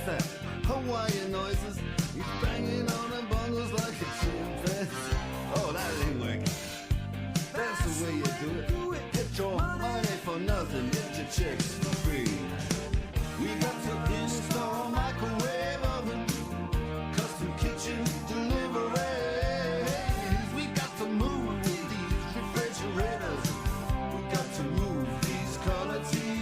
What's that? Hawaiian noises. He's banging on the bongos like a chimpanzee. Oh, that ain't working. That's the way you do it. Get your money for nothing, get your chicks for free. We got to install microwave oven, custom kitchen deliveries. We got to move these refrigerators. We got to move these color TVs.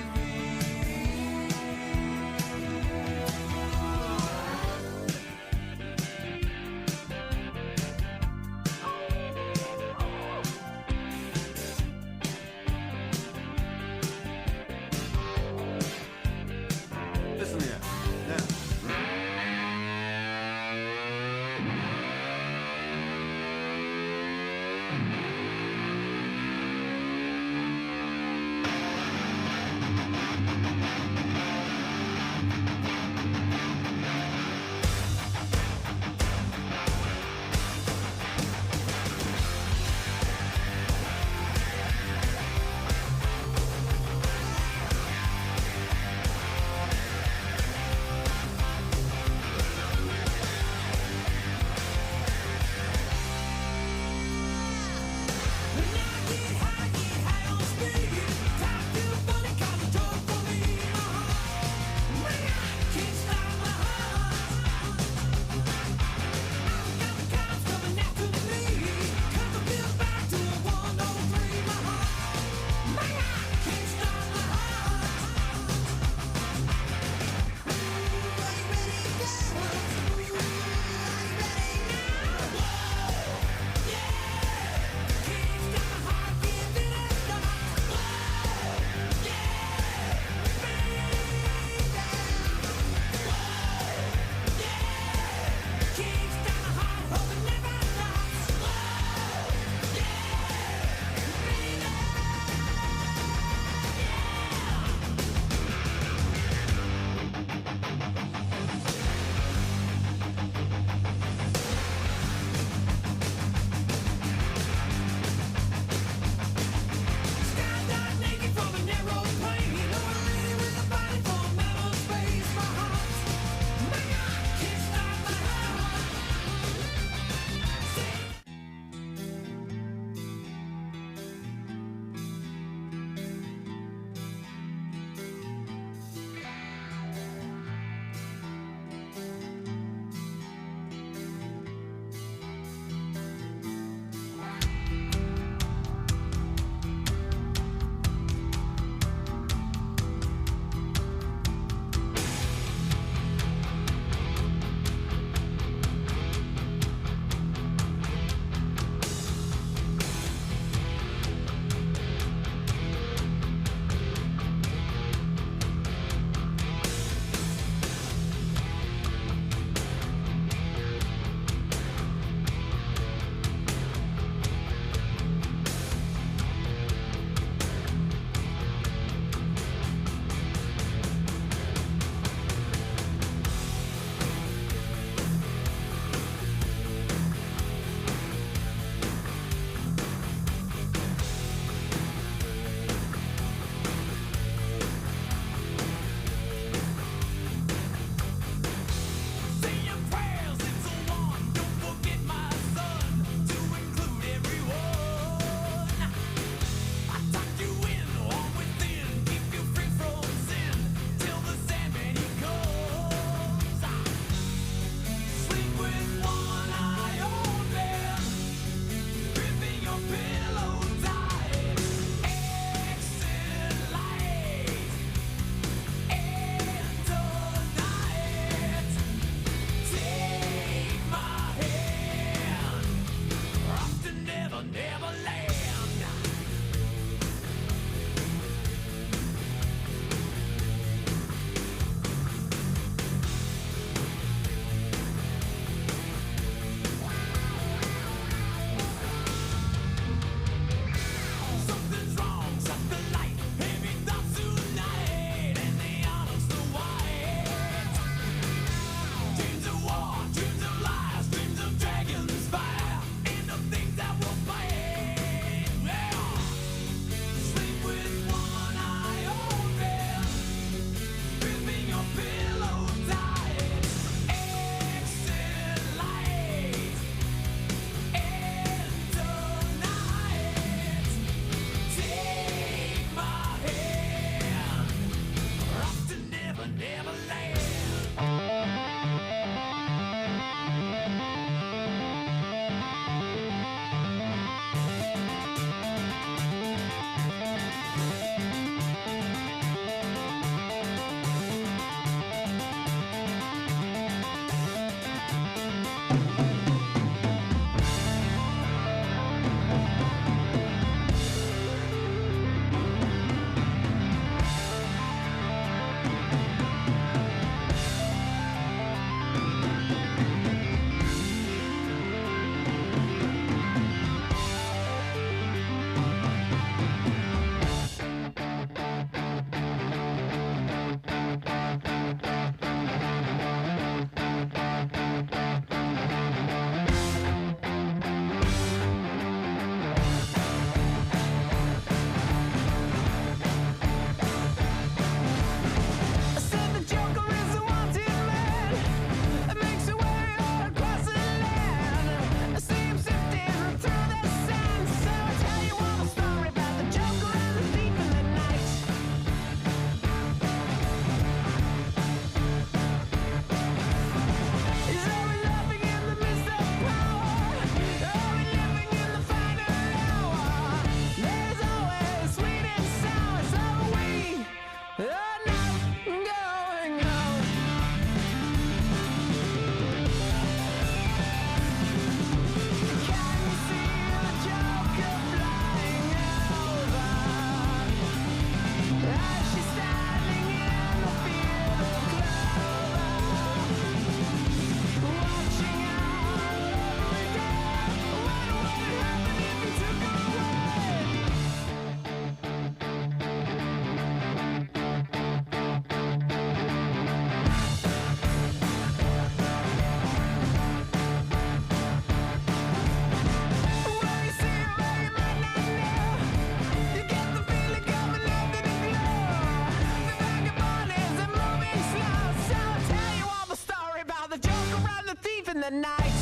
the night.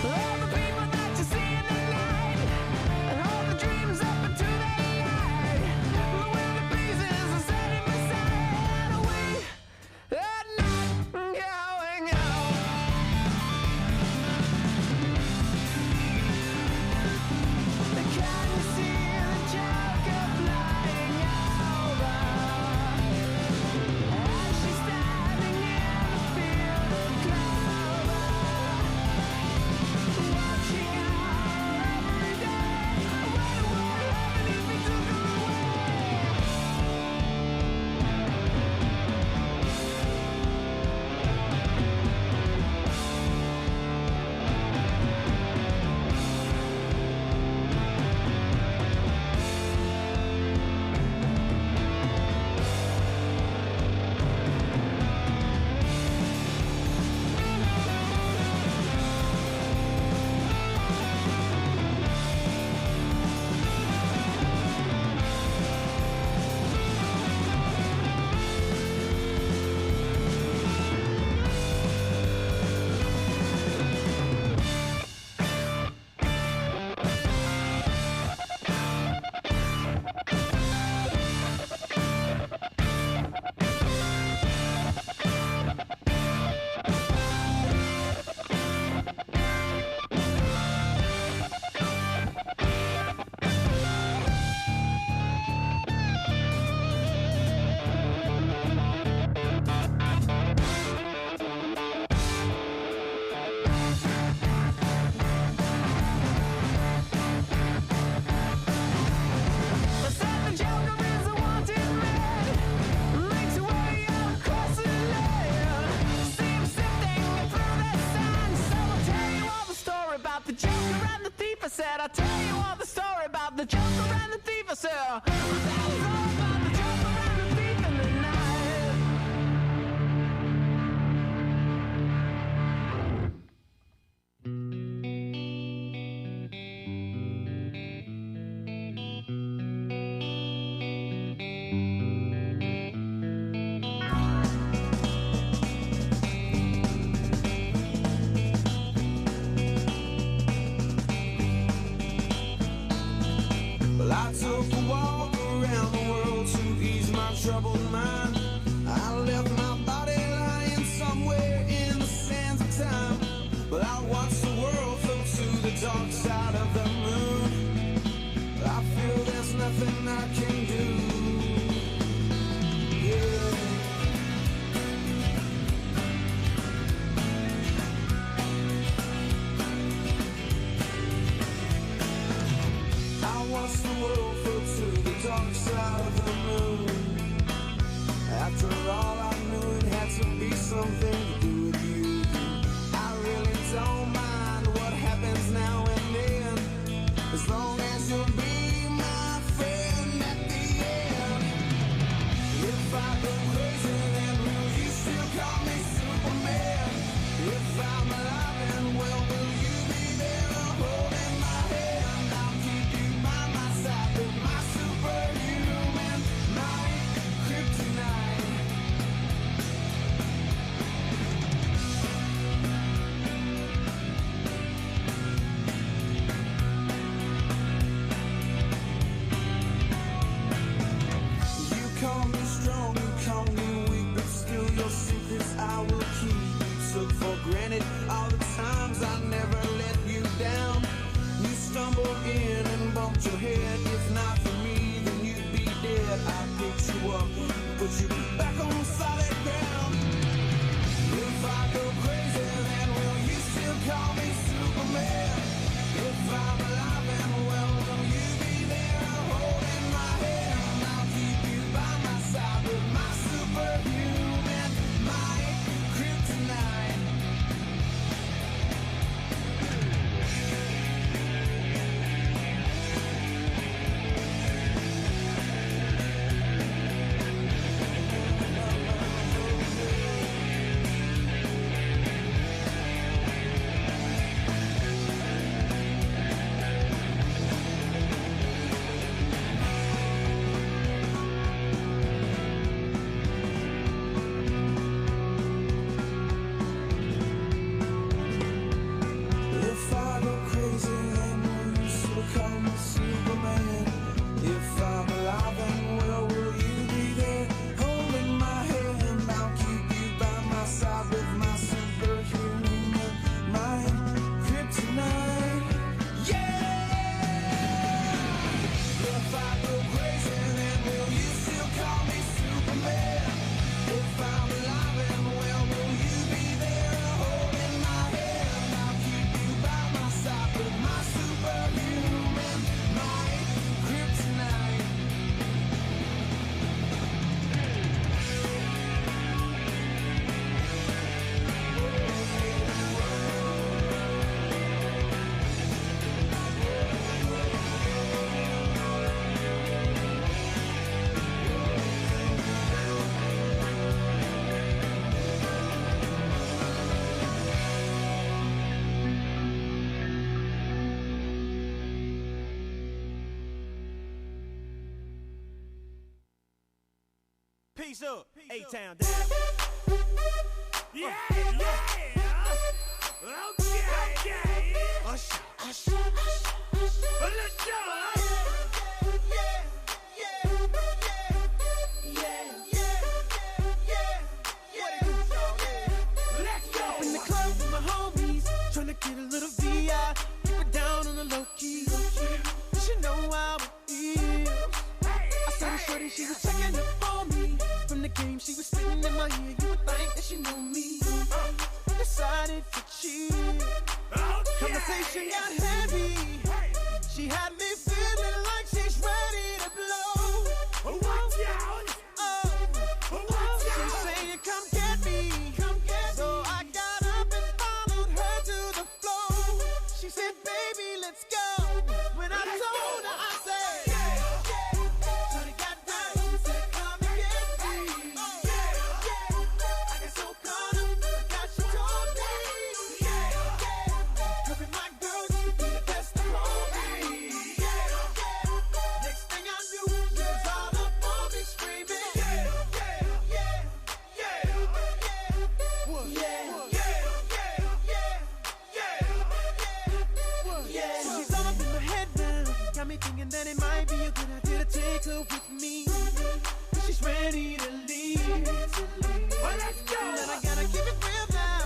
All the people that you see in the night, and all the dreams up into the light. When the pieces are setting beside, we are not going home. Can you see the Joker flying over? And she's standing in the field of clover, watching out every day. What would happen if we took her away? They said the Joker is a wanted man, makes a way across the land. See him sifting through the sand. So I'll tell you all the story about the Joker and the thief. I said I'll tell you all the story about the Joker and the thief. I said I'll tell you all about the Joker and the thief in the night. Well, I I took a walk around the world to ease my troubled mind. I left my body lying somewhere in the sands of time, but I watched the world float to the dark side of the moon. I feel there's nothing I can do. Yeah. I watched the world float to the dark side of the moon. After all, I knew it had to be something to do with you. I really don't mind what happens now and then, as long as you'll be my friend at the end. If I go crazy, then will you still call me Superman? If I'm alive and well, will you be there holding my hand? I'll keep you by my side with my superhuman, my kryptonite. You call me strong, you call me weak, but still your secrets I will keep. Took for granted all the times I never let you down. You stumbled in and bumped your head. If not for me, then you'd be dead. I picked you up, put you back on solid ground. If I go crazy, then will you still call me Superman? If I'm alive and well, will you be there holding my hand? I'll keep you by my side with my superhuman, my kryptonite. If I go crazy, then will you still call me Superman? If I'm alive and well, will you be there holding my hand? I'll keep you by my side with my superhuman, my kryptonite. Yeah! If I go crazy, then will you still call me Superman? If I'm alive and well, will you be there holding my hand? I'll keep you by my side with my superhuman, my kryptonite. Peace up, A-Town down. Yeah, yeah. Okay. Usher. Let's go. Up in the club with my homies, tryna get a little VI, keep it down on the low key. You should know how it is. I saw the shorty, she was checking up on me. From the game, she was spitting in my ear. You would think that she knew me. Decided to cheat. Conversation got heavy. She had me feeling like she's ready to blow. Watch out. She's saying, come get me. So I got up and followed her to the floor. She said, baby, let's go. When I told her, I said, shorty got down. She said, come and get me. I got so caught up, forgot she told me. Cause my girl, she be the best of all me. that it might be a good idea to take her with me. She's ready to leave. Well, let's go. And I gotta keep it real now.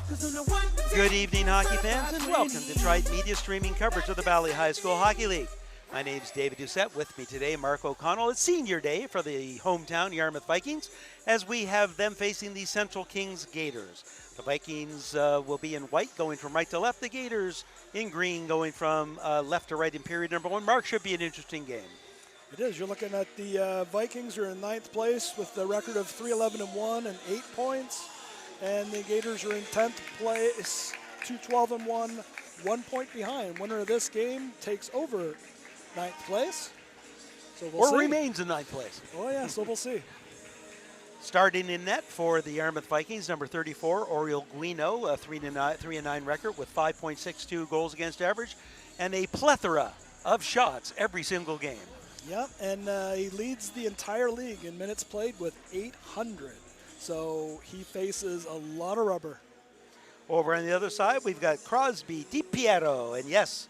'Cause I'm the one to Good take evening, you hockey to fans, my and welcome to training. Triton Media streaming coverage of the Valley High School Hockey League. My name's David Doucette. With me today, Mark O'Connell. It's senior day for the hometown Yarmouth Vikings, as we have them facing the Central Kings Gators. The Vikings will be in white, going from right to left. The Gators in green, going from left to right in period number one. Mark, should be an interesting game. It is. You're looking at the Vikings are in ninth place with the record of 3-11-1 and 8 points. And the Gators are in 10th place, 2-12-1, 1 point behind. Winner of this game takes over ninth place. So we'll see. Remains in ninth place. Oh, yeah, so we'll see. Starting in net for the Yarmouth Vikings, number 34, Oriel Guino, a 3-9 record with 5.62 goals against average, and a plethora of shots every single game. Yep, and he leads the entire league in minutes played with 800. So he faces a lot of rubber. Over on the other side, we've got Crosby, DiPiero, and yes,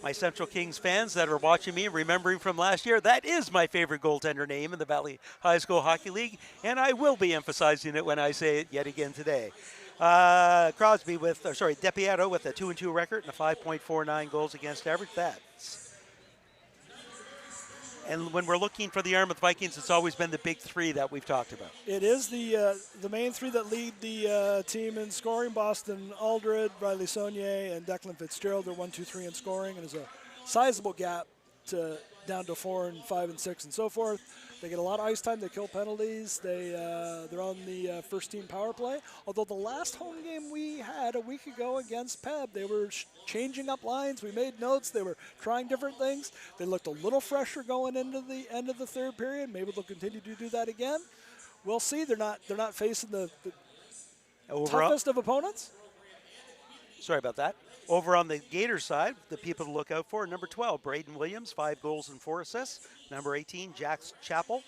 my Central Kings fans that are watching me, remembering from last year, that is my favorite goaltender name in the Valley High School Hockey League, and I will be emphasizing it when I say it yet again today. DiPiero with a 2-2 record and a 5.49 goals against average. And when we're looking for the Yarmouth Vikings, it's always been the big three that we've talked about. It is the main three that lead the team in scoring. Boston Aldred, Riley Saunier, and Declan Fitzgerald. They're 1, 2, 3 in scoring, and there's a sizable gap down to 4 and 5 and 6 and so forth. They get a lot of ice time. They kill penalties. They're on the first team power play. Although the last home game we had a week ago against Peb, they were changing up lines. We made notes. They were trying different things. They looked a little fresher going into the end of the third period. Maybe they'll continue to do that again. We'll see. They're not facing the toughest of opponents. Sorry about that. Over on the Gators side, the people to look out for, number 12, Braden Williams, 5 goals and 4 assists. Number 18, Jack Chappell,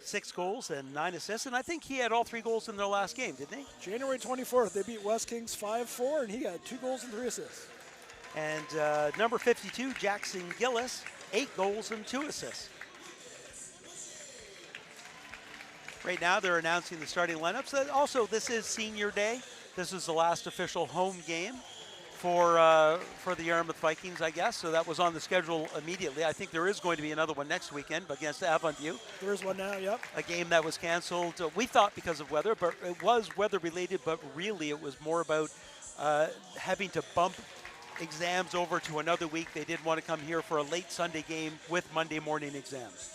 6 goals and 9 assists. And I think he had all 3 goals in their last game, didn't he? January 24th, they beat West Kings 5-4, and he had 2 goals and 3 assists. And number 52, Jackson Gillis, 8 goals and 2 assists. Right now, they're announcing the starting lineups. Also, this is senior day. This is the last official home game for the Yarmouth Vikings, I guess. So that was on the schedule immediately. I think there is going to be another one next weekend against Avonview. There is one now, yep. A game that was canceled, we thought because of weather, but it was weather-related, but really it was more about having to bump exams over to another week. They didn't want to come here for a late Sunday game with Monday morning exams.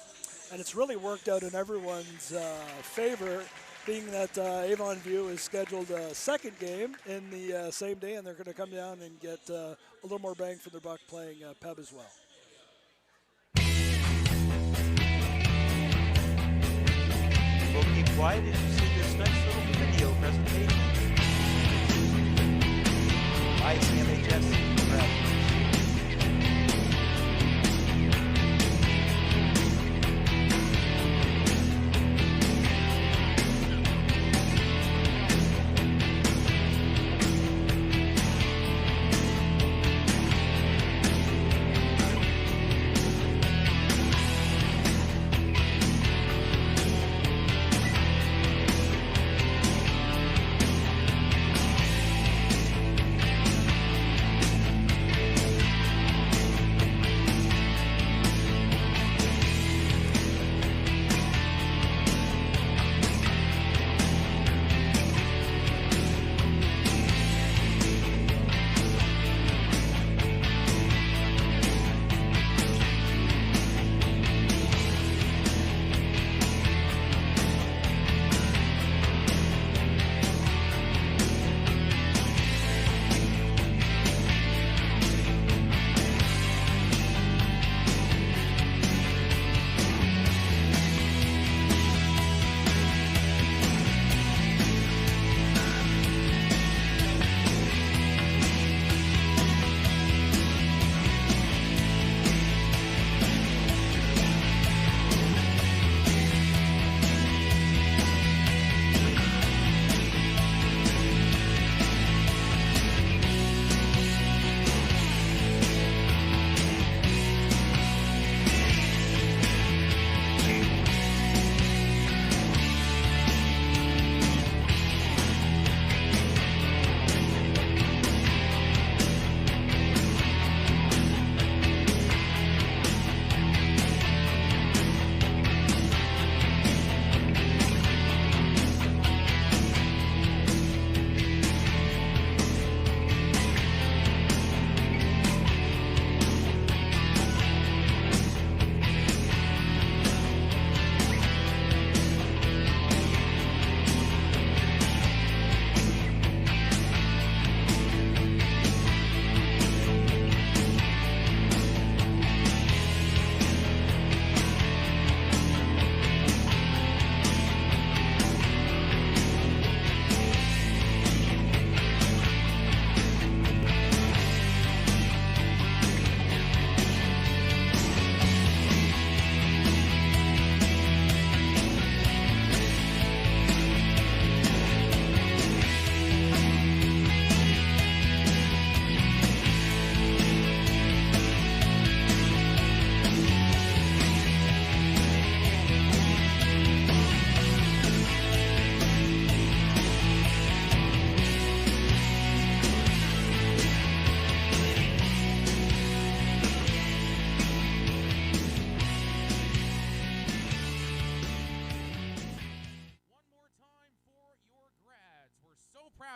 And it's really worked out in everyone's favor, being that Avonview is scheduled a second game in the same day, and they're going to come down and get a little more bang for their buck playing Peb as well. We'll keep quiet as you see this nice little video presentation. YCMHS.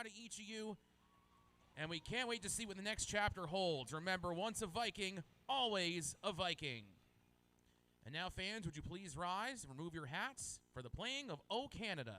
proud of each of you, and we can't wait to see what the next chapter holds. Remember, once a Viking, always a Viking. And now, fans, would you please rise and remove your hats for the playing of O Canada.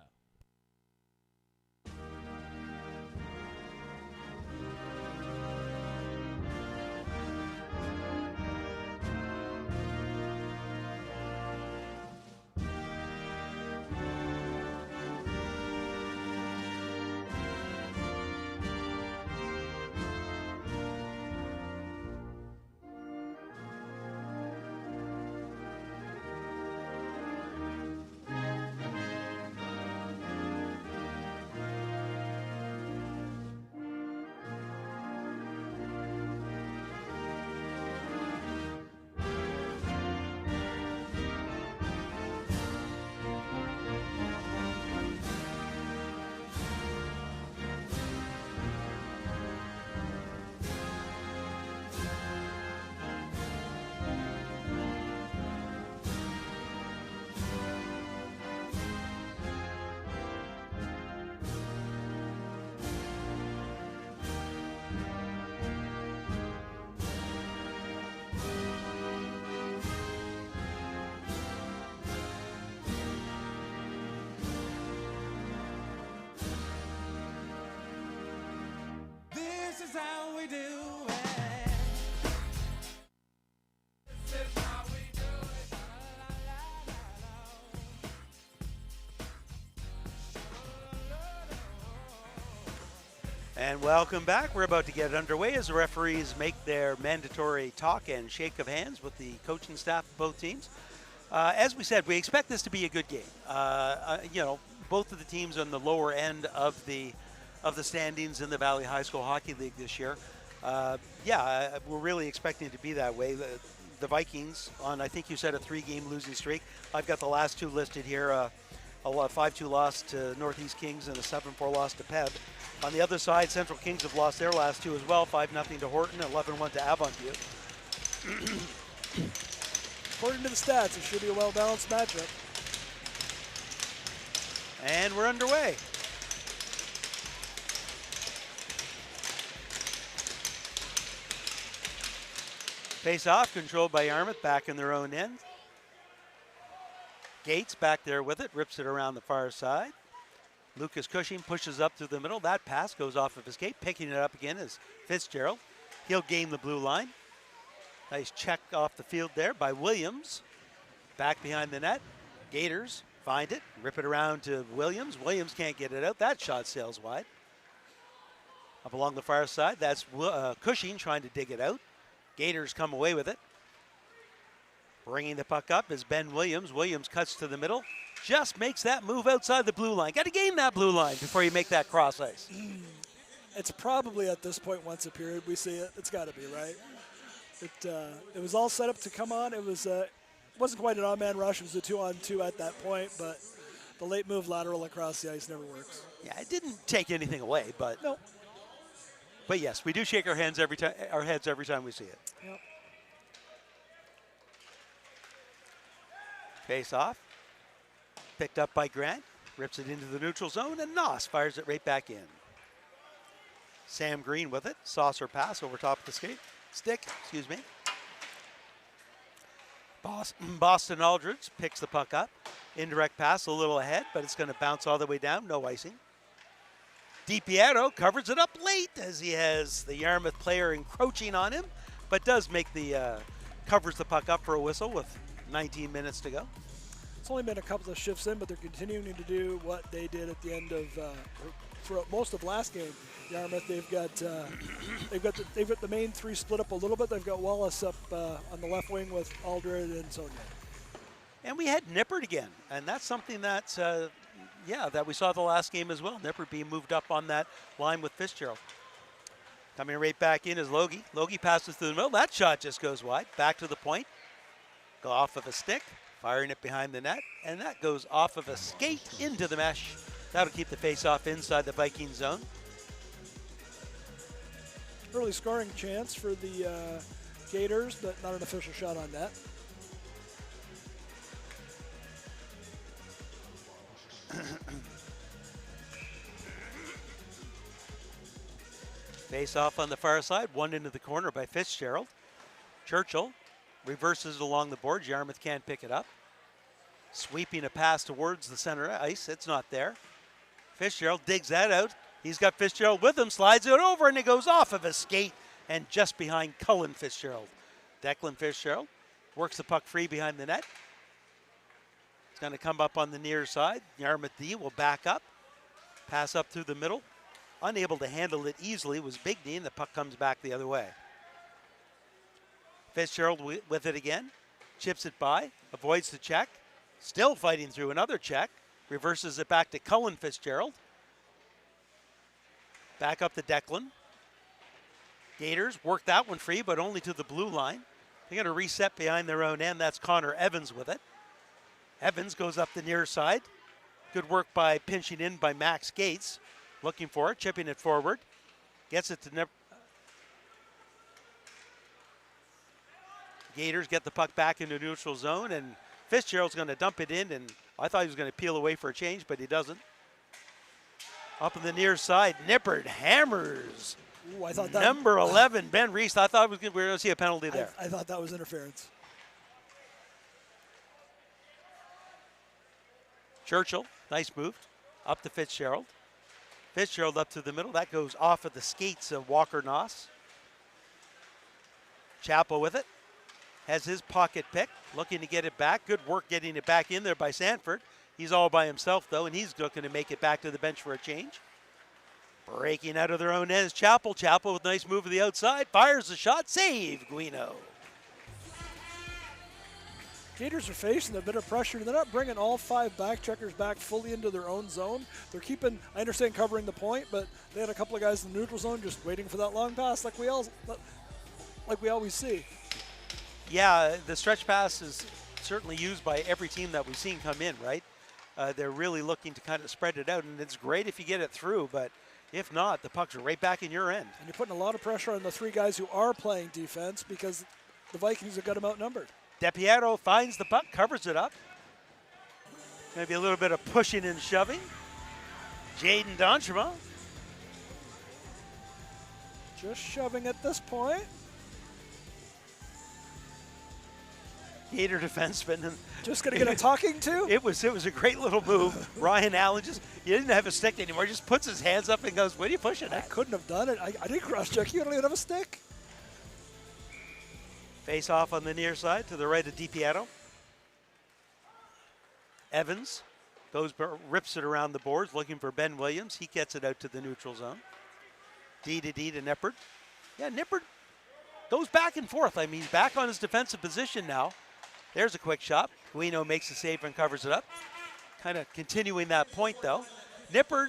This is how we do it. And welcome back. We're about to get underway as the referees make their mandatory talk and shake of hands with the coaching staff of both teams. As we said, we expect this to be a good game. Both of the teams on the lower end of the standings in the Valley High School Hockey League this year. We're really expecting it to be that way. The Vikings on, I think you said, a 3-game losing streak. I've got the last two listed here. A 5-2 loss to Northeast Kings and a 7-4 loss to Peb. On the other side, Central Kings have lost their last two as well, 5-0 to Horton, 11-1 to Avon Butte. According to the stats, it should be a well-balanced matchup. And we're underway. Face-off controlled by Yarmouth, back in their own end. Gates back there with it, rips it around the far side. Lucas Cushing pushes up through the middle. That pass goes off of his skate. Picking it up again is Fitzgerald. He'll gain the blue line. Nice check off the field there by Williams. Back behind the net. Gators find it, rip it around to Williams. Williams can't get it out. That shot sails wide. Up along the far side, that's Cushing trying to dig it out. Gators come away with it. Bringing the puck up is Ben Williams. Williams cuts to the middle. Just makes that move outside the blue line. Got to gain that blue line before you make that cross ice. It's probably at this point once a period we see it. It's got to be, right? It was all set up to come on. It wasn't quite an on-man rush. It was a 2-on-2 at that point, but the late move lateral across the ice never works. Yeah, it didn't take anything away, but no. But yes, we do shake our heads every time we see it. Yep. Face off. Picked up by Grant. Rips it into the neutral zone, and Noss fires it right back in. Sam Green with it. Saucer pass over top of the stick. Boston Aldridge picks the puck up. Indirect pass a little ahead, but it's going to bounce all the way down. No icing. DiPiero covers it up late as he has the Yarmouth player encroaching on him, but does make covers the puck up for a whistle with 19 minutes to go. It's only been a couple of shifts in, but they're continuing to do what they did at the end of throughout most of last game. Yarmouth, they've got the main three split up a little bit. They've got Wallace up on the left wing with Aldred and Sonia. And we had Nippert again, and that's something that that we saw the last game as well. Nippert being moved up on that line with Fitzgerald. Coming right back in is Logie. Logie passes through the middle. That shot just goes wide. Back to the point. Go off of a stick. Firing it behind the net. And that goes off of a skate into the mesh. That'll keep the face-off inside the Viking zone. Early scoring chance for the Gators, but not an official shot on that. Face off on the far side, one into the corner by Fitzgerald. Churchill reverses it along the boards. Yarmouth can't pick it up. Sweeping a pass towards the center ice. It's not there. Fitzgerald digs that out. He's got Fitzgerald with him, slides it over, and it goes off of his skate and just behind Cullen Fitzgerald. Declan Fitzgerald works the puck free behind the net. It's going to come up on the near side. Yarmouth D will back up. Pass up through the middle. Unable to handle it easily was Big D, and the puck comes back the other way. Fitzgerald with it again. Chips it by. Avoids the check. Still fighting through another check. Reverses it back to Cullen Fitzgerald. Back up to Declan. Gators work that one free, but only to the blue line. They're going to reset behind their own end. That's Connor Evans with it. Evans goes up the near side. Good work by pinching in by Max Gates. Looking for it, chipping it forward. Gets it to Gators get the puck back into neutral zone, and Fitzgerald's going to dump it in, and I thought he was going to peel away for a change, but he doesn't. Up on the near side, Nippard hammers. Ooh, I thought that Number 11, Ben Reese. I thought we were going to see a penalty there. I thought that was interference. Churchill, nice move, up to Fitzgerald. Fitzgerald up to the middle. That goes off of the skates of Walker Noss. Chappell with it. Has his pocket pick, looking to get it back. Good work getting it back in there by Sanford. He's all by himself, though, and he's looking to make it back to the bench for a change. Breaking out of their own ends, Chappell. Chappell with a nice move to the outside. Fires the shot. Save, Guino. Gators are facing a bit of pressure. They're not bringing all 5 back checkers back fully into their own zone. They're keeping, I understand, covering the point, but they had a couple of guys in the neutral zone just waiting for that long pass like we always see. Yeah, the stretch pass is certainly used by every team that we've seen come in, right? They're really looking to kind of spread it out, and it's great if you get it through, but if not, the pucks are right back in your end. And you're putting a lot of pressure on the 3 guys who are playing defense because the Vikings have got them outnumbered. DePiero finds the puck, covers it up. Maybe a little bit of pushing and shoving. Jaden Donchema. Just shoving at this point. Gator defenseman. And just going to get a talking to? It was a great little move. Ryan Allen he didn't have a stick anymore, just puts his hands up and goes, what are you pushing at? I couldn't have done it. I didn't cross-check. You don't even have a stick. Face off on the near side to the right of DiPietro. Evans rips it around the boards looking for Ben Williams. He gets it out to the neutral zone. D to Nippard. Yeah, Nippard goes back and forth. I mean, he's back on his defensive position now. There's a quick shot. Guino makes the save and covers it up. Kind of continuing that point, though. Nippard,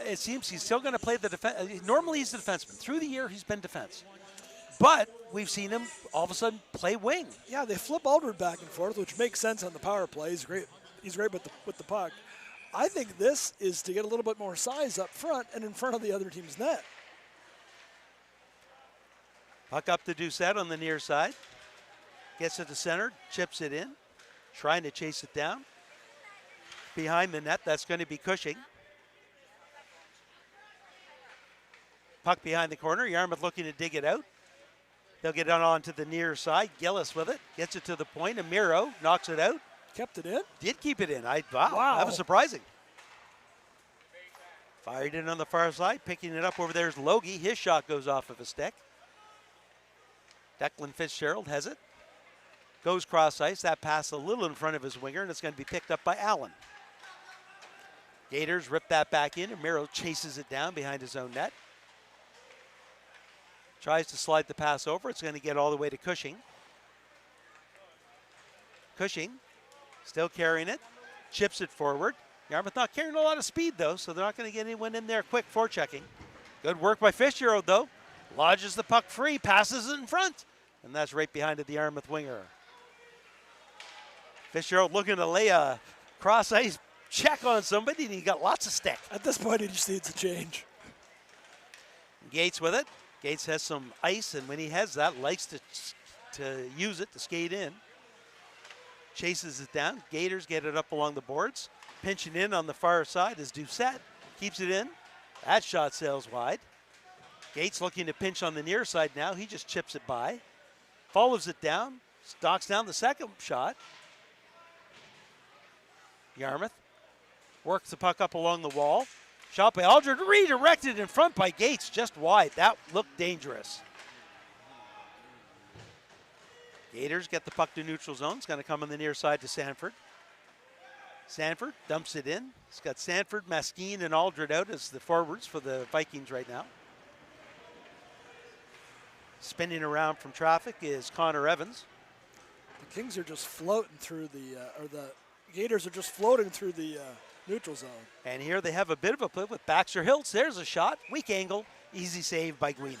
it seems he's still going to play the defense. Normally he's the defenseman. Through the year, he's been defense. But we've seen him all of a sudden play wing. Yeah, they flip Aldred back and forth, which makes sense on the power play. He's great with the puck. I think this is to get a little bit more size up front and in front of the other team's net. Puck up to Doucette on the near side. Gets it to center, chips it in, trying to chase it down. Behind the net, that's going to be Cushing. Puck behind the corner, Yarmouth looking to dig it out. They'll get it on to the near side. Gillis with it, gets it to the point. Amiro knocks it out. Kept it in? Did keep it in. Wow, that was surprising. Fired in on the far side, picking it up over there is Logie. His shot goes off of a stick. Declan Fitzgerald has it. Goes cross ice. That pass a little in front of his winger, and it's going to be picked up by Allen. Gators rip that back in. Amiro chases it down behind his own net. Tries to slide the pass over. It's going to get all the way to Cushing. Cushing still carrying it. Chips it forward. Yarmouth not carrying a lot of speed, though, so they're not going to get anyone in there quick forechecking. Good work by Fitzgerald, though. Lodges the puck free, passes it in front, and that's right behind the Yarmouth winger. Fitzgerald looking to lay a cross-ice check on somebody, and he got lots of stick. At this point, he just needs a change. Gates with it. Gates has some ice, and when he has that, likes to use it to skate in. Chases it down. Gators get it up along the boards. Pinching in on the far side is Doucette. Keeps it in. That shot sails wide. Gates looking to pinch on the near side now. He just chips it by. Follows it down. Knocks down the second shot. Yarmouth works the puck up along the wall. Shot by Aldred, redirected in front by Gates, just wide. That looked dangerous. Gators get the puck to neutral zone. It's going to come on the near side to Sanford. Sanford dumps it in. It's got Sanford, Maskeen, and Aldred out as the forwards for the Vikings right now. Spinning around from traffic is Connor Evans. The Kings are just floating through the Gators are just floating through the neutral zone. And here they have a bit of a play with Baxter Hiltz. There's a shot, weak angle, easy save by Guino.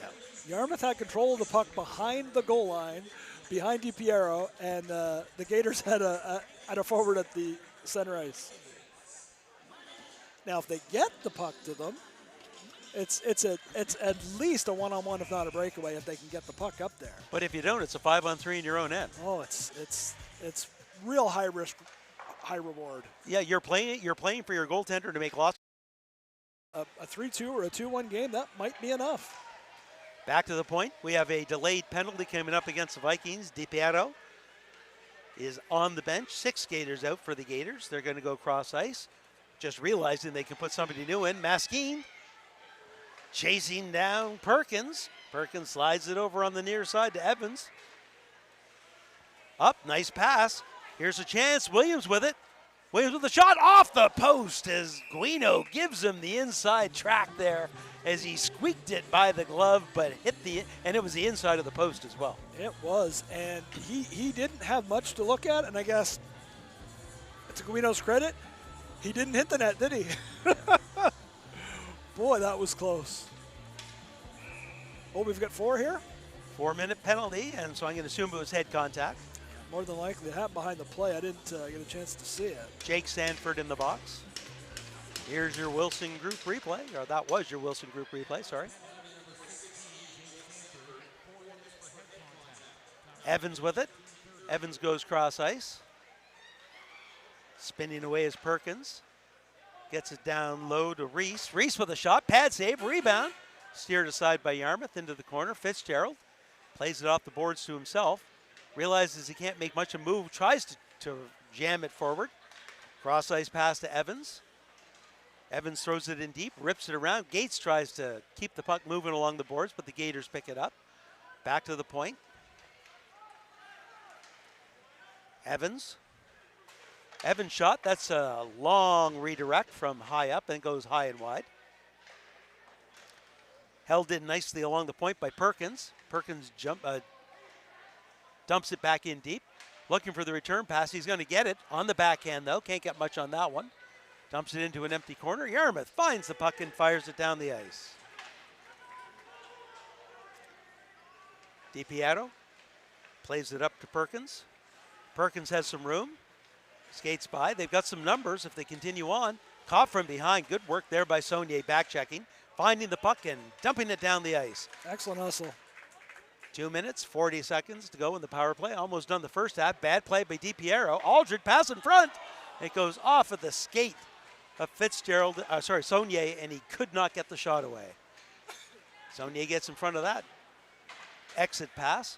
Yarmouth had control of the puck behind the goal line, behind DiPiero, and the Gators had a forward at the center ice. Now, if they get the puck to them, it's at least a one-on-one, if not a breakaway, if they can get the puck up there. But if you don't, it's a 5-on-3 in your own end. Oh, it's real high risk, high reward. Yeah, you're playing for your goaltender to make lots. A 3-2 or a 2-1 game, that might be enough. Back to the point. We have a delayed penalty coming up against the Vikings. DiPiero is on the bench. 6 skaters out for the Gators. They're going to go cross ice. Just realizing they can put somebody new in. Maskeen chasing down Perkins. Perkins slides it over on the near side to Evans. Up, nice pass. Here's a chance. Williams with it. Williams with the shot off the post as Guino gives him the inside track there as he squeaked it by the glove, but and it was the inside of the post as well. It was, and he didn't have much to look at, and I guess to Guino's credit, he didn't hit the net, did he? Boy, that was close. Oh, we've got 4 here? 4-minute penalty, and so I'm going to assume it was head contact. More than likely. It happened behind the play. I didn't get a chance to see it. Jake Sanford in the box. Here's your Wilson group replay, or that was your Wilson group replay, sorry. Evans with it. Evans goes cross ice. Spinning away is Perkins. Gets it down low to Reese. Reese with a shot, pad save, rebound. Steered aside by Yarmouth into the corner. Fitzgerald plays it off the boards to himself. Realizes he can't make much of a move, tries to jam it forward. Cross ice pass to Evans. Evans throws it in deep, rips it around. Gates tries to keep the puck moving along the boards, but the Gators pick it up. Back to the point. Evans. Evans shot, that's a long redirect from high up and goes high and wide. Held in nicely along the point by Perkins. Perkins dumps it back in deep. Looking for the return pass. He's going to get it on the backhand, though. Can't get much on that one. Dumps it into an empty corner. Yarmouth finds the puck and fires it down the ice. DiPiero plays it up to Perkins. Perkins has some room. Skates by. They've got some numbers if they continue on. Caught from behind. Good work there by Saunier, back checking. Finding the puck and dumping it down the ice. Excellent hustle. 2 minutes, 40 seconds to go in the power play. Almost done the first half. Bad play by DiPiero. Aldred pass in front. It goes off of the skate of Saunier, and he could not get the shot away. Saunier gets in front of that. Exit pass.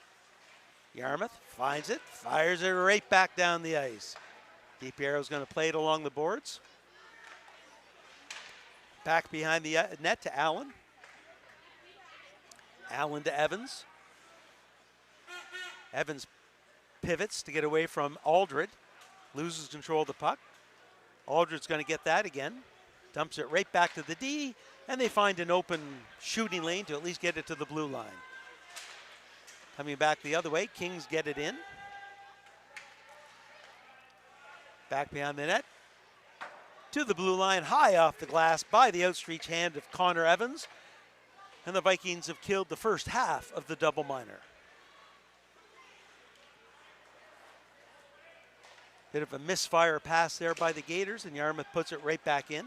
Yarmouth finds it, fires it right back down the ice. DiPiero's going to play it along the boards. Back behind the net to Allen. Allen to Evans. Evans pivots to get away from Aldred. Loses control of the puck. Aldred's going to get that again. Dumps it right back to the D, and they find an open shooting lane to at least get it to the blue line. Coming back the other way, Kings get it in. Back behind the net. To the blue line, high off the glass by the outstretched hand of Connor Evans. And the Vikings have killed the first half of the double minor. Bit of a misfire pass there by the Gators, and Yarmouth puts it right back in.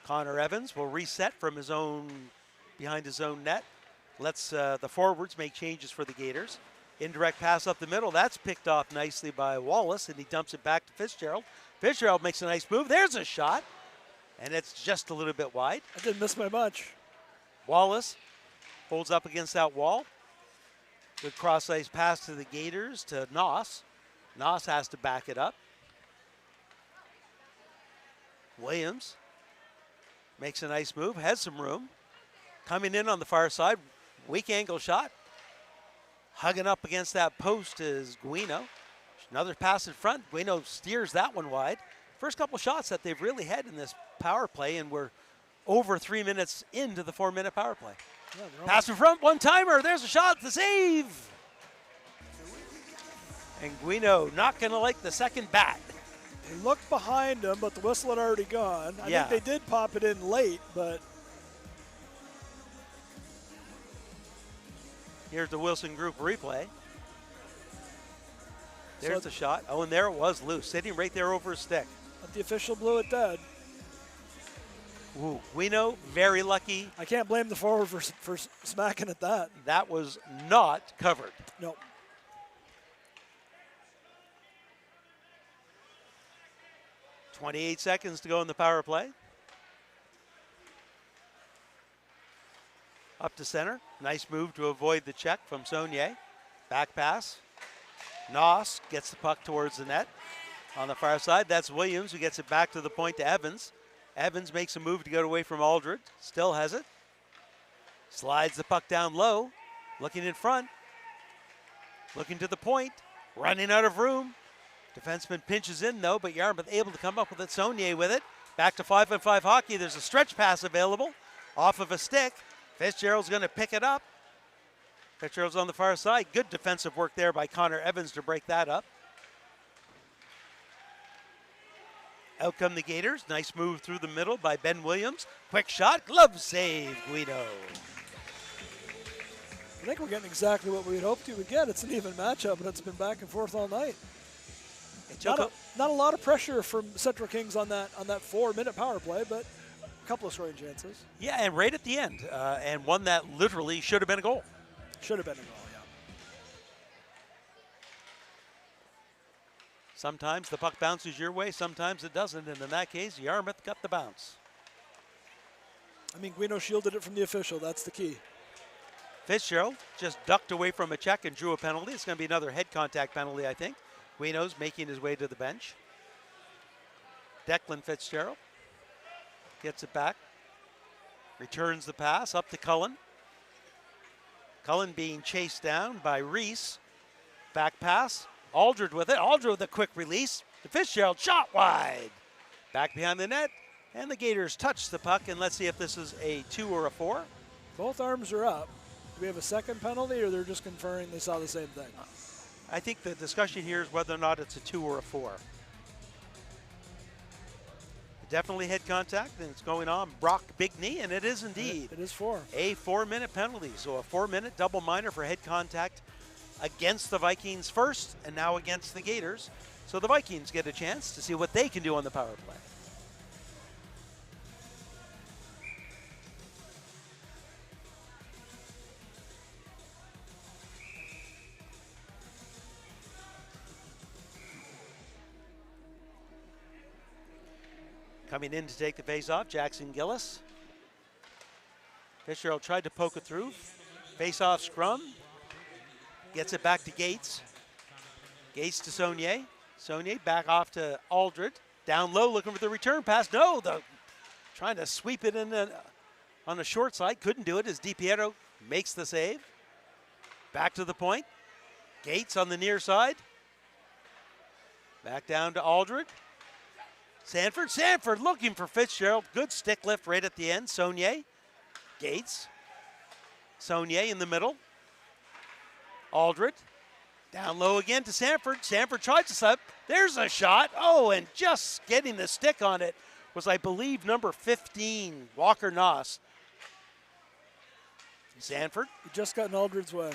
Connor Evans will reset from his own, behind his own net. Lets the forwards make changes for the Gators. Indirect pass up the middle. That's picked off nicely by Wallace, and he dumps it back to Fitzgerald. Fitzgerald makes a nice move. There's a shot, and it's just a little bit wide. I didn't miss by much. Wallace holds up against that wall. Good cross-ice pass to the Gators to Noss. Noss has to back it up. Williams makes a nice move, has some room. Coming in on the far side, weak angle shot. Hugging up against that post is Guino. Another pass in front. Guino steers that one wide. First couple shots that they've really had in this power play, and we're over 3 minutes into the 4-minute power play. Yeah, Pass in front, one-timer. There's a shot, the save. And Guino not going to like the second bat. He looked behind him, but the whistle had already gone. I think they did pop it in late, but here's the Wilson Group replay. There's So- the shot. Oh, and there it was loose, sitting right there over his stick. but the official blew it dead. Ooh, Guino, very lucky. I can't blame the forward for smacking at that. That was not covered. No. 28 seconds to go in the power play. Up to center. Nice move to avoid the check from Saunier. Back pass. Noss gets the puck towards the net. On the far side, that's Williams who gets it back to the point to Evans. Evans makes a move to get away from Aldred. Still has it. Slides the puck down low. Looking in front. Looking to the point. Running out of room. Defenseman pinches in though, but Yarmouth able to come up with it. Saunier with it. Back to 5-on-5 hockey. There's a stretch pass available off of a stick. Fitzgerald's going to pick it up. Fitzgerald's on the far side. Good defensive work there by Connor Evans to break that up. Out come the Gators. Nice move through the middle by Ben Williams. Quick shot. Glove save, Guido. I think we're getting exactly what we had hoped we would get. It's an even matchup, and it's been back and forth all night. It took Not a lot of pressure from Central Kings on that 4-minute power play, but a couple of scoring chances. yeah, and right at the end. And one that literally should have been a goal. Should have been a goal, yeah. Sometimes the puck bounces your way, sometimes it doesn't. And in that case, Yarmouth got the bounce. I mean, Guino shielded it from the official. That's the key. Fitzgerald just ducked away from a check and drew a penalty. It's going to be another head contact penalty, I think. Guino's making his way to the bench. Declan Fitzgerald gets it back. Returns the pass up to Cullen. Cullen being chased down by Reese. Back pass. Aldred with it. Aldred with a quick release. The Fitzgerald shot wide. Back behind the net. And the Gators touch the puck. And let's see if this is a 2 or a 4. Both arms are up. Do we have a second penalty, or they're just conferring they saw the same thing? I think the discussion here is whether or not it's a 2 or a 4. Definitely head contact, and it's going on Brock Big Knee, and it is indeed It is 4. a 4-minute penalty. So a 4-minute double minor for head contact against the Vikings first, and now against the Gators. So the Vikings get a chance to see what they can do on the power play. Coming in to take the face-off, Jackson Gillis. Fitzgerald tried to poke it through. Face-off scrum. Gets it back to Gates. Gates to Saunier. Saunier back off to Aldred. Down low looking for the return pass. No, trying to sweep it in on the short side. Couldn't do it as DiPietro makes the save. Back to the point. Gates on the near side. Back down to Aldred. Sanford looking for Fitzgerald. Good stick lift right at the end. Saunier. Gates. Saunier in the middle. Aldred. Down low again to Sanford. Sanford tries to sub. There's a shot. Oh, and just getting the stick on it was, I believe, number 15, Walker Noss. Sanford He just got in Aldred's way.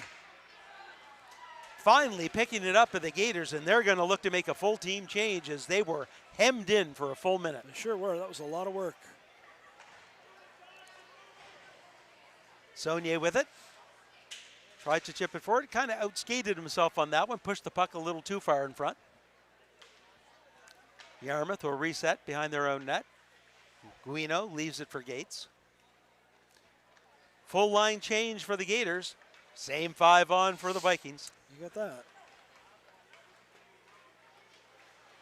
finally picking it up at the Gators, and they're going to look to make a full team change as they were hemmed in for a full minute. They sure were. That was a lot of work. Saunier with it. Tried to chip it forward. Kind of outskated himself on that one. Pushed the puck a little too far in front. Yarmouth will reset behind their own net. Guino leaves it for Gates. Full line change for the Gators. Same 5 on for the Vikings. You got that.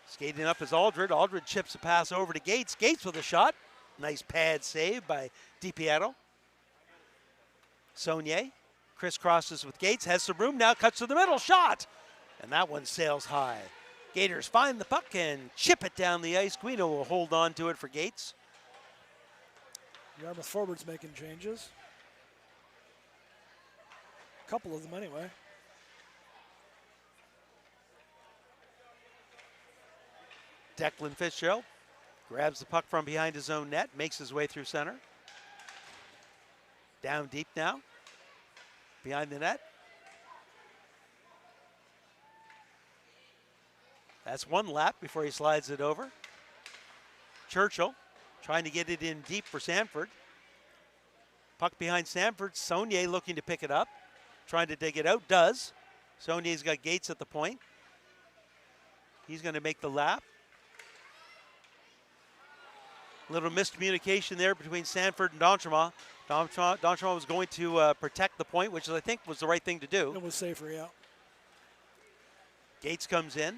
Skating up is Aldred. Aldred chips a pass over to Gates. Gates with a shot. Nice pad save by DiPietro. Saunier crisscrosses with Gates. Has some room now. Cuts to the middle. Shot. And that one sails high. Gators find the puck and chip it down the ice. Guino will hold on to it for Gates. Yarmouth forwards making changes. A couple of them anyway. Declan Fitzgerald grabs the puck from behind his own net, makes his way through center. Down deep now, behind the net. That's one lap before he slides it over. Churchill trying to get it in deep for Sanford. Puck behind Sanford. Saunier looking to pick it up. Trying to dig it out. Does. Saunier's got Gates at the point. He's going to make the lap. Little miscommunication there between Sanford and D'Entremont. D'Entremont was going to protect the point, which I think was the right thing to do. It was safer, yeah. Gates comes in.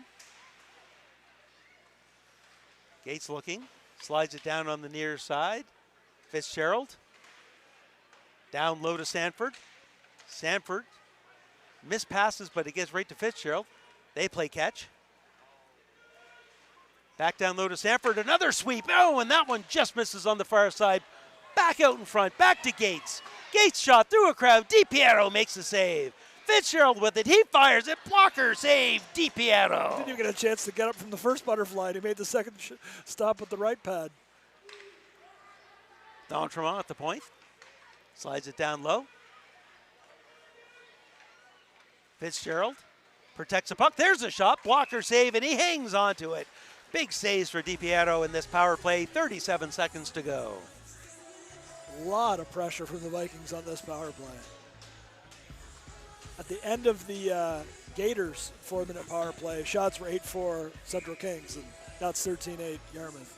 Gates looking. Slides it down on the near side. Fitzgerald. Down low to Sanford. Sanford mispasses, but it gets right to Fitzgerald. They play catch. Back down low to Sanford. Another sweep. Oh, and that one just misses on the far side. Back out in front. Back to Gates. Gates shot through a crowd. DiPietro makes the save. Fitzgerald with it. He fires it. Blocker save. DiPietro. Didn't even get a chance to get up from the first butterfly. He made the second stop with the right pad. D'Entremont at the point. Slides it down low. Fitzgerald protects the puck. There's a shot. Blocker save, and he hangs onto it. Big saves for DiPietro in this power play. 37 seconds to go. A lot of pressure from the Vikings on this power play. At the end of the Gators 4-minute power play, shots were 8-4 Central Kings, and that's 13-8 Yarmouth.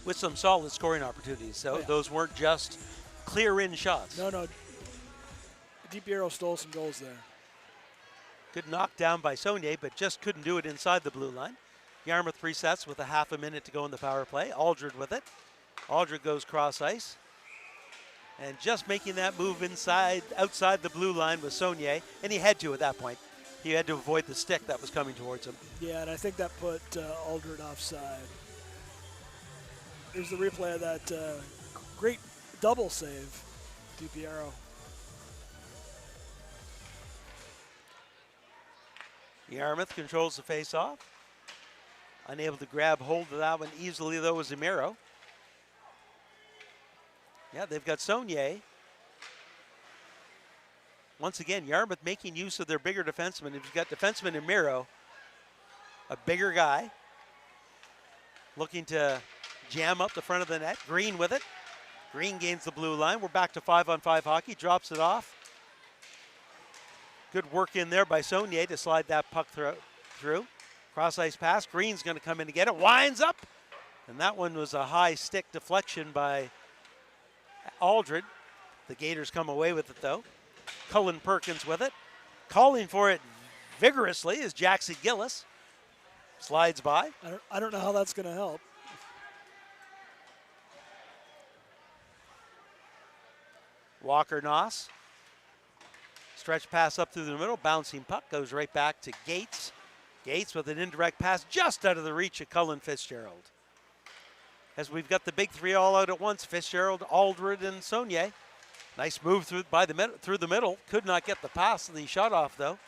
With some solid scoring opportunities. So those weren't just clear-in shots. No. DiPietro stole some goals there. Good knockdown by Saunier, but just couldn't do it inside the blue line. Yarmouth resets with a half a minute to go in the power play. Aldred with it. Aldred goes cross ice. And just making that move outside the blue line was Saunier, and he had to at that point. He had to avoid the stick that was coming towards him. Yeah, and I think that put Aldred offside. Here's the replay of that great double save, DiPietro. Yarmouth controls the face-off. Unable to grab hold of that one easily, though, was Zamiro. Yeah, they've got Saunier. Once again, Yarmouth making use of their bigger defensemen. You've got defenseman Zamiro, a bigger guy, looking to jam up the front of the net. Green with it. Green gains the blue line. We're back to 5-on-5 hockey. Drops it off. Good work in there by Saunier to slide that puck through. Cross-ice pass. Green's going to come in to get it. Winds up. And that one was a high stick deflection by Aldred. The Gators come away with it, though. Cullen Perkins with it. Calling for it vigorously is Jackson Gillis. Slides by. I don't know how that's going to help. Walker Noss. Stretch pass up through the middle. Bouncing puck goes right back to Gates. Gates with an indirect pass just out of the reach of Cullen Fitzgerald. As we've got the big three all out at once, Fitzgerald, Aldred, and Saunier. Nice move through the middle. Could not get the pass and the shot off, though.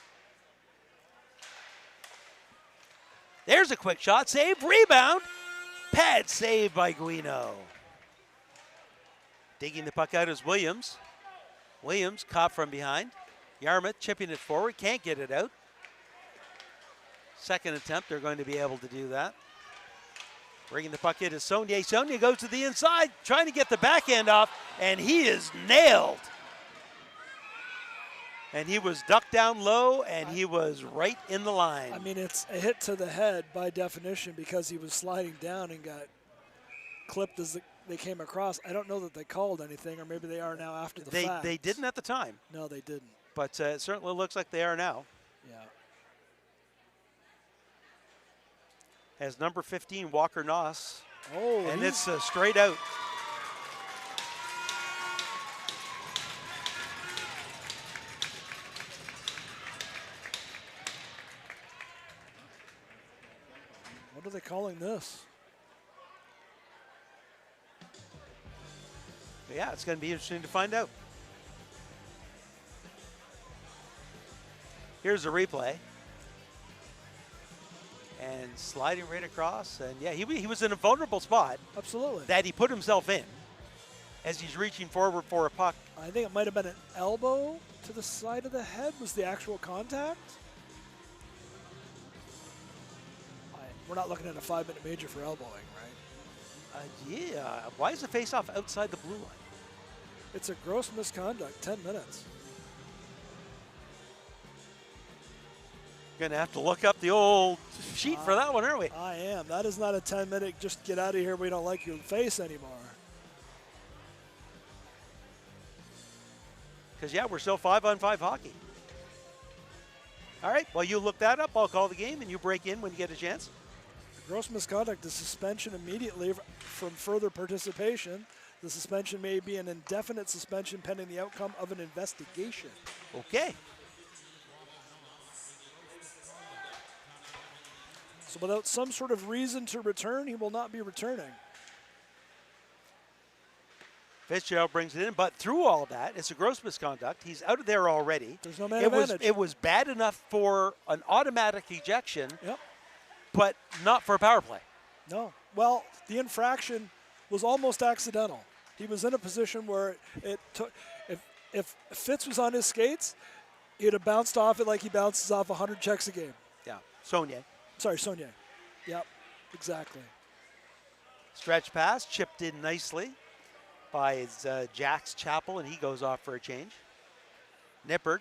There's a quick shot. Save. Rebound. Pad save by Guino. Digging the puck out is Williams. Williams caught from behind. Yarmouth chipping it forward. Can't get it out. Second attempt, they're going to be able to do that. Bringing the puck in is Saunier. Saunier goes to the inside, trying to get the backhand off, and he is nailed. And he was ducked down low, and he was right in the line. I mean, it's a hit to the head by definition because he was sliding down and got clipped as they came across. I don't know that they called anything, or maybe they are now after the They fact. they didn't at the time, No, they didn't. but it certainly looks like they are now. Yeah. As number 15, Walker Noss, Oh, and he's- it's straight out. what are they calling this? Yeah, it's going to be interesting to find out. Here's a replay. And sliding right across. And yeah, he was in a vulnerable spot Absolutely. that he put himself in as he's reaching forward for a puck. I think it might have been an elbow to the side of the head was the actual contact. We're not looking at a 5-minute major for elbowing, right? Yeah, why is the face-off outside the blue line? It's a gross misconduct, 10 minutes. Going to have to look up the old sheet for that one, aren't we? I am. That is not a 10-minute, just get out of here, we don't like your face anymore. Because, yeah, we're still 5-on-5 hockey. All right, well, you look that up. I'll call the game, and you break in when you get a chance. Gross misconduct is suspension immediately from further participation. The suspension may be an indefinite suspension pending the outcome of an investigation. Okay. So without some sort of reason to return, he will not be returning. Fitzgerald brings it in, but through all that, it's a gross misconduct. He's out of there already. There's no man It advantage. was bad enough for an automatic ejection, Yep. but not for a power play. No. Well, the infraction was almost accidental. He was in a position where it took. If Fitz was on his skates, he'd have bounced off it like he bounces off 100 checks a game. Yeah. Sonia. Sorry, Sonia. Yep, exactly. Stretch pass, chipped in nicely by Jax Chappell, and he goes off for a change. Nippert,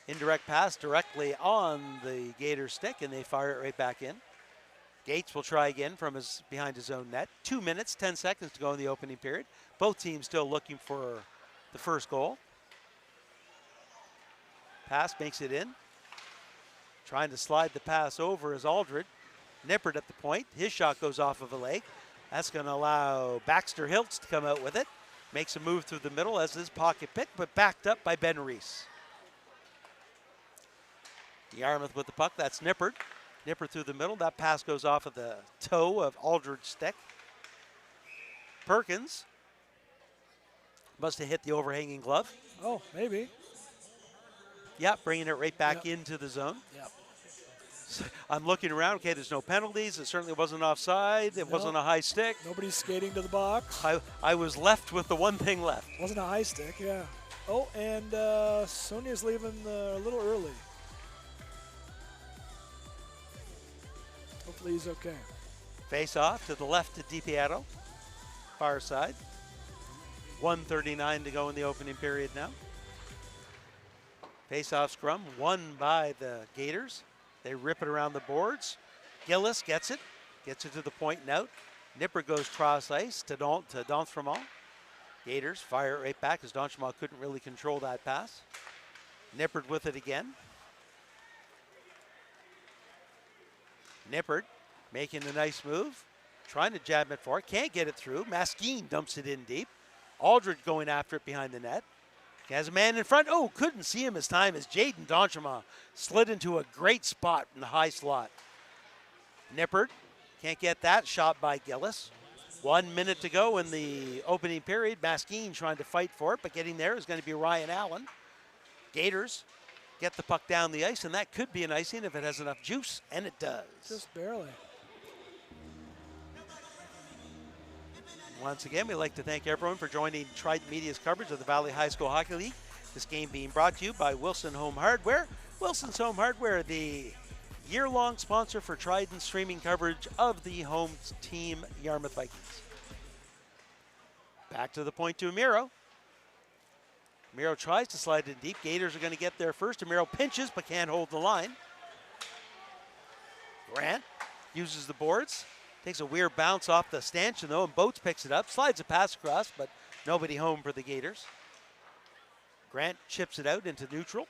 indirect pass directly on the Gators stick, and they fire it right back in. Gates will try again from behind his own net. 2 minutes, 10 seconds to go in the opening period. Both teams still looking for the first goal. Pass makes it in. Trying to slide the pass over is Aldred. Nippert at the point. His shot goes off of a leg. That's going to allow Baxter Hiltz to come out with it. Makes a move through the middle as his pocket pick, but backed up by Ben Reese. Yarmouth with the puck. That's Nippert. Nippert through the middle. That pass goes off of the toe of Aldred's stick. Perkins must have hit the overhanging glove. Oh, maybe. Yeah, bringing it right back into the zone. Yep. I'm looking around. Okay, there's no penalties. It certainly wasn't offside. It wasn't a high stick. Nobody's skating to the box. I was left with the one thing left. Wasn't a high stick, yeah. Oh, and Sonia's leaving a little early. Hopefully he's okay. Face off to the left to DiPietro. Far side. 1:39 to go in the opening period now. Face off scrum won by the Gators. They rip it around the boards. Gillis gets it to the point and out. Nippert goes cross ice to Donfremont. Gators fire it right back as Donfremont couldn't really control that pass. Nippert with it again. Nippert making a nice move, trying to jab it forward, can't get it through. Maskin dumps it in deep. Aldridge going after it behind the net. He has a man in front. Oh, couldn't see him as time as Jaden Donchema slid into a great spot in the high slot. Nippert can't get that shot by Gillis. 1 minute to go in the opening period. Maskin trying to fight for it, but getting there is going to be Ryan Allen. Gators get the puck down the ice, and that could be an icing if it has enough juice, and it does. Just barely. Once again, we'd like to thank everyone for joining Trident Media's coverage of the Valley High School Hockey League. This game being brought to you by Wilson Home Hardware. Wilson's Home Hardware, the year-long sponsor for Trident streaming coverage of the home team Yarmouth Vikings. Back to the point to Amiro. Amiro tries to slide in deep. Gators are going to get there first. Amiro pinches but can't hold the line. Grant uses the boards. Takes a weird bounce off the stanchion, though, and Boats picks it up, slides a pass across, but nobody home for the Gators. Grant chips it out into neutral.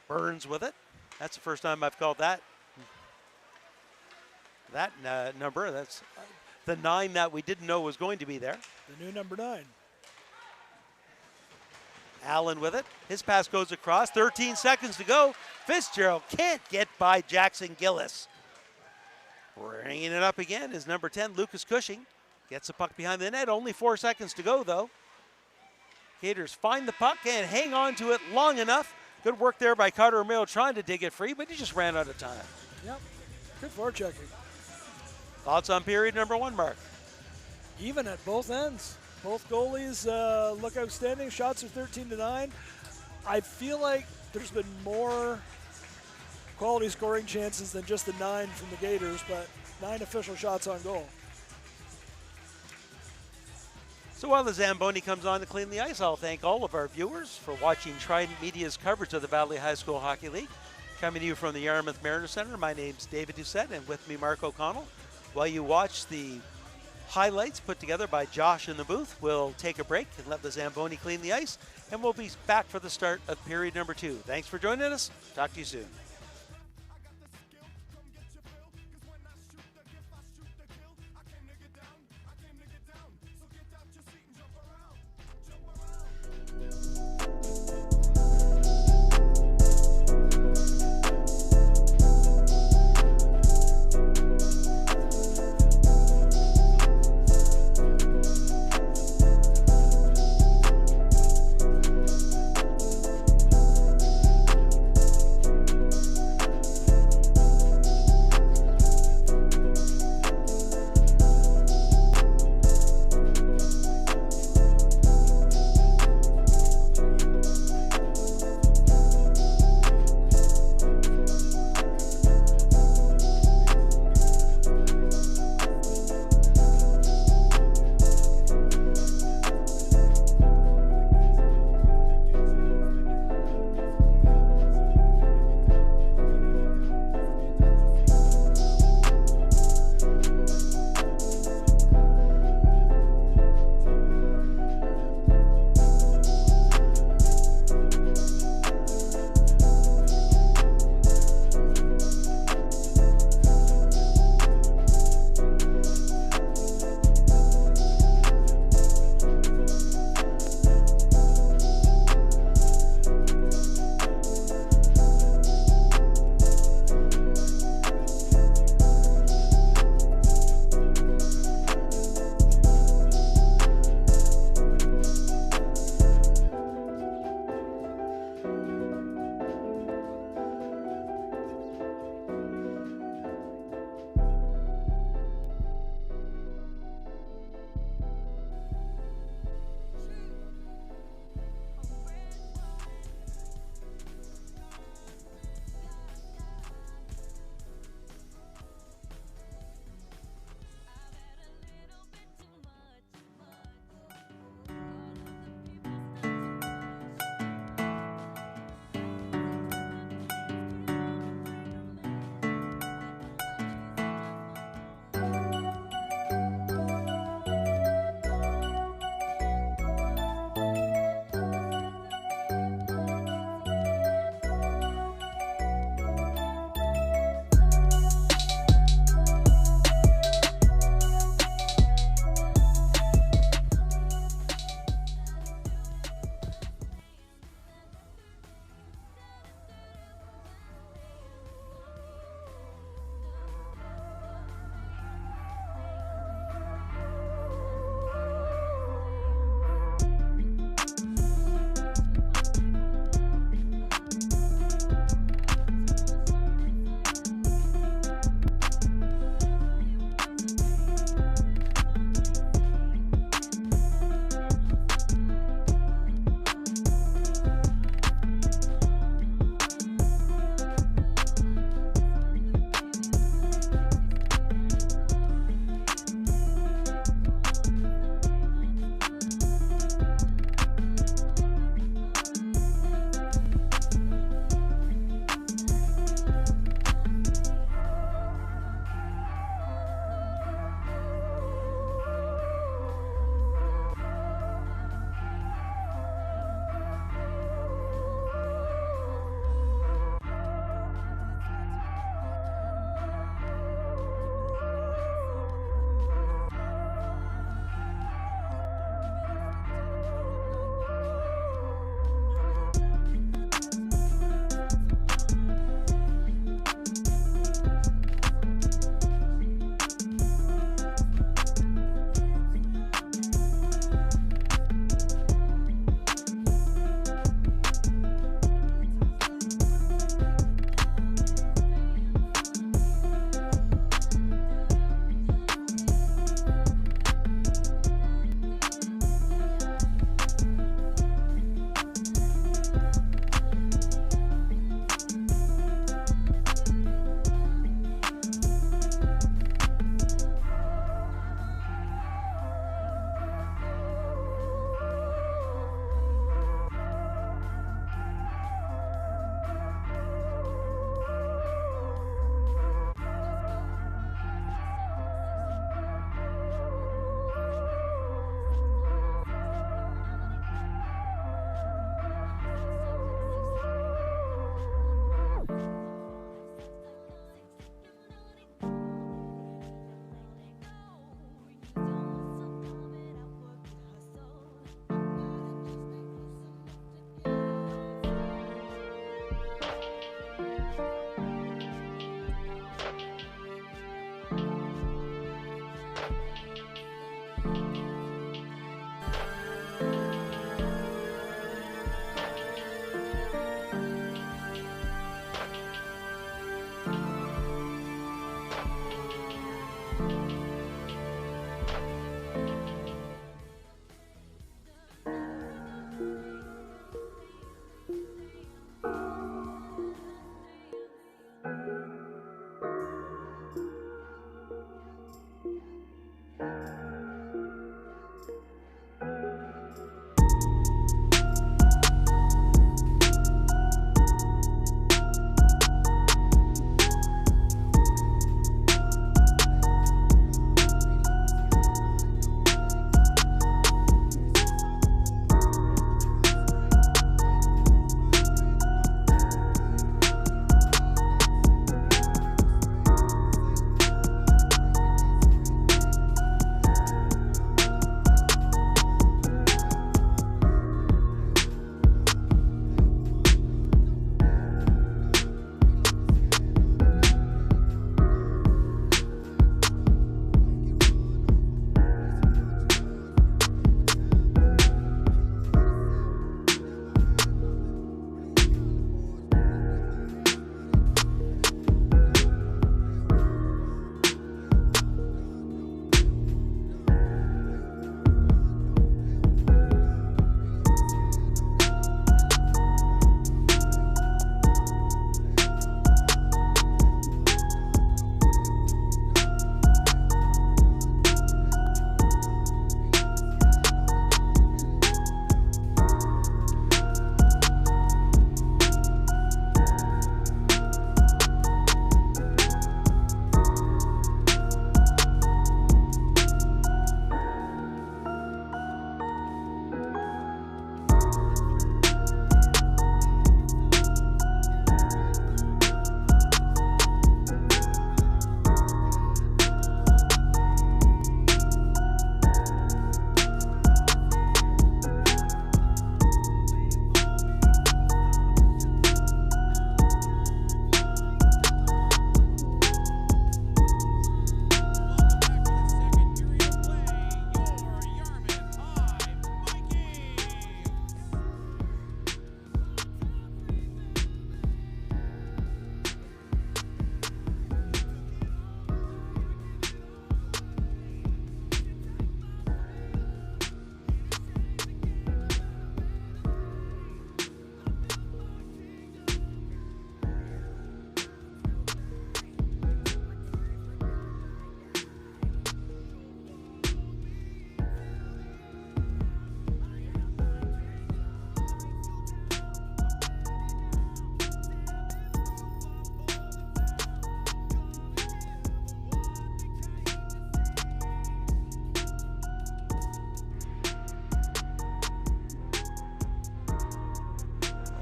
Burns with it. That's the first time I've called that number. That's the 9 that we didn't know was going to be there. The new number 9. Allen with it. His pass goes across. 13 seconds to go. Fitzgerald can't get by Jackson Gillis. Bringing it up again is number 10, Lucas Cushing. Gets the puck behind the net. Only 4 seconds to go, though. Gators find the puck and hang on to it long enough. Good work there by Carter Romeo trying to dig it free, but he just ran out of time. Yep. Good forechecking. Thoughts on period number 1, Mark? Even at both ends. Both goalies look outstanding. Shots are 13-9. I feel like there's been more quality scoring chances than just the 9 from the Gators, but 9 official shots on goal. So while the Zamboni comes on to clean the ice, I'll thank all of our viewers for watching Trident Media's coverage of the Valley High School Hockey League. Coming to you from the Yarmouth Mariner Center, my name's David Doucette, and with me, Mark O'Connell. While you watch the highlights put together by Josh in the booth, we'll take a break and let the Zamboni clean the ice, and we'll be back for the start of period number 2. Thanks for joining us. Talk to you soon.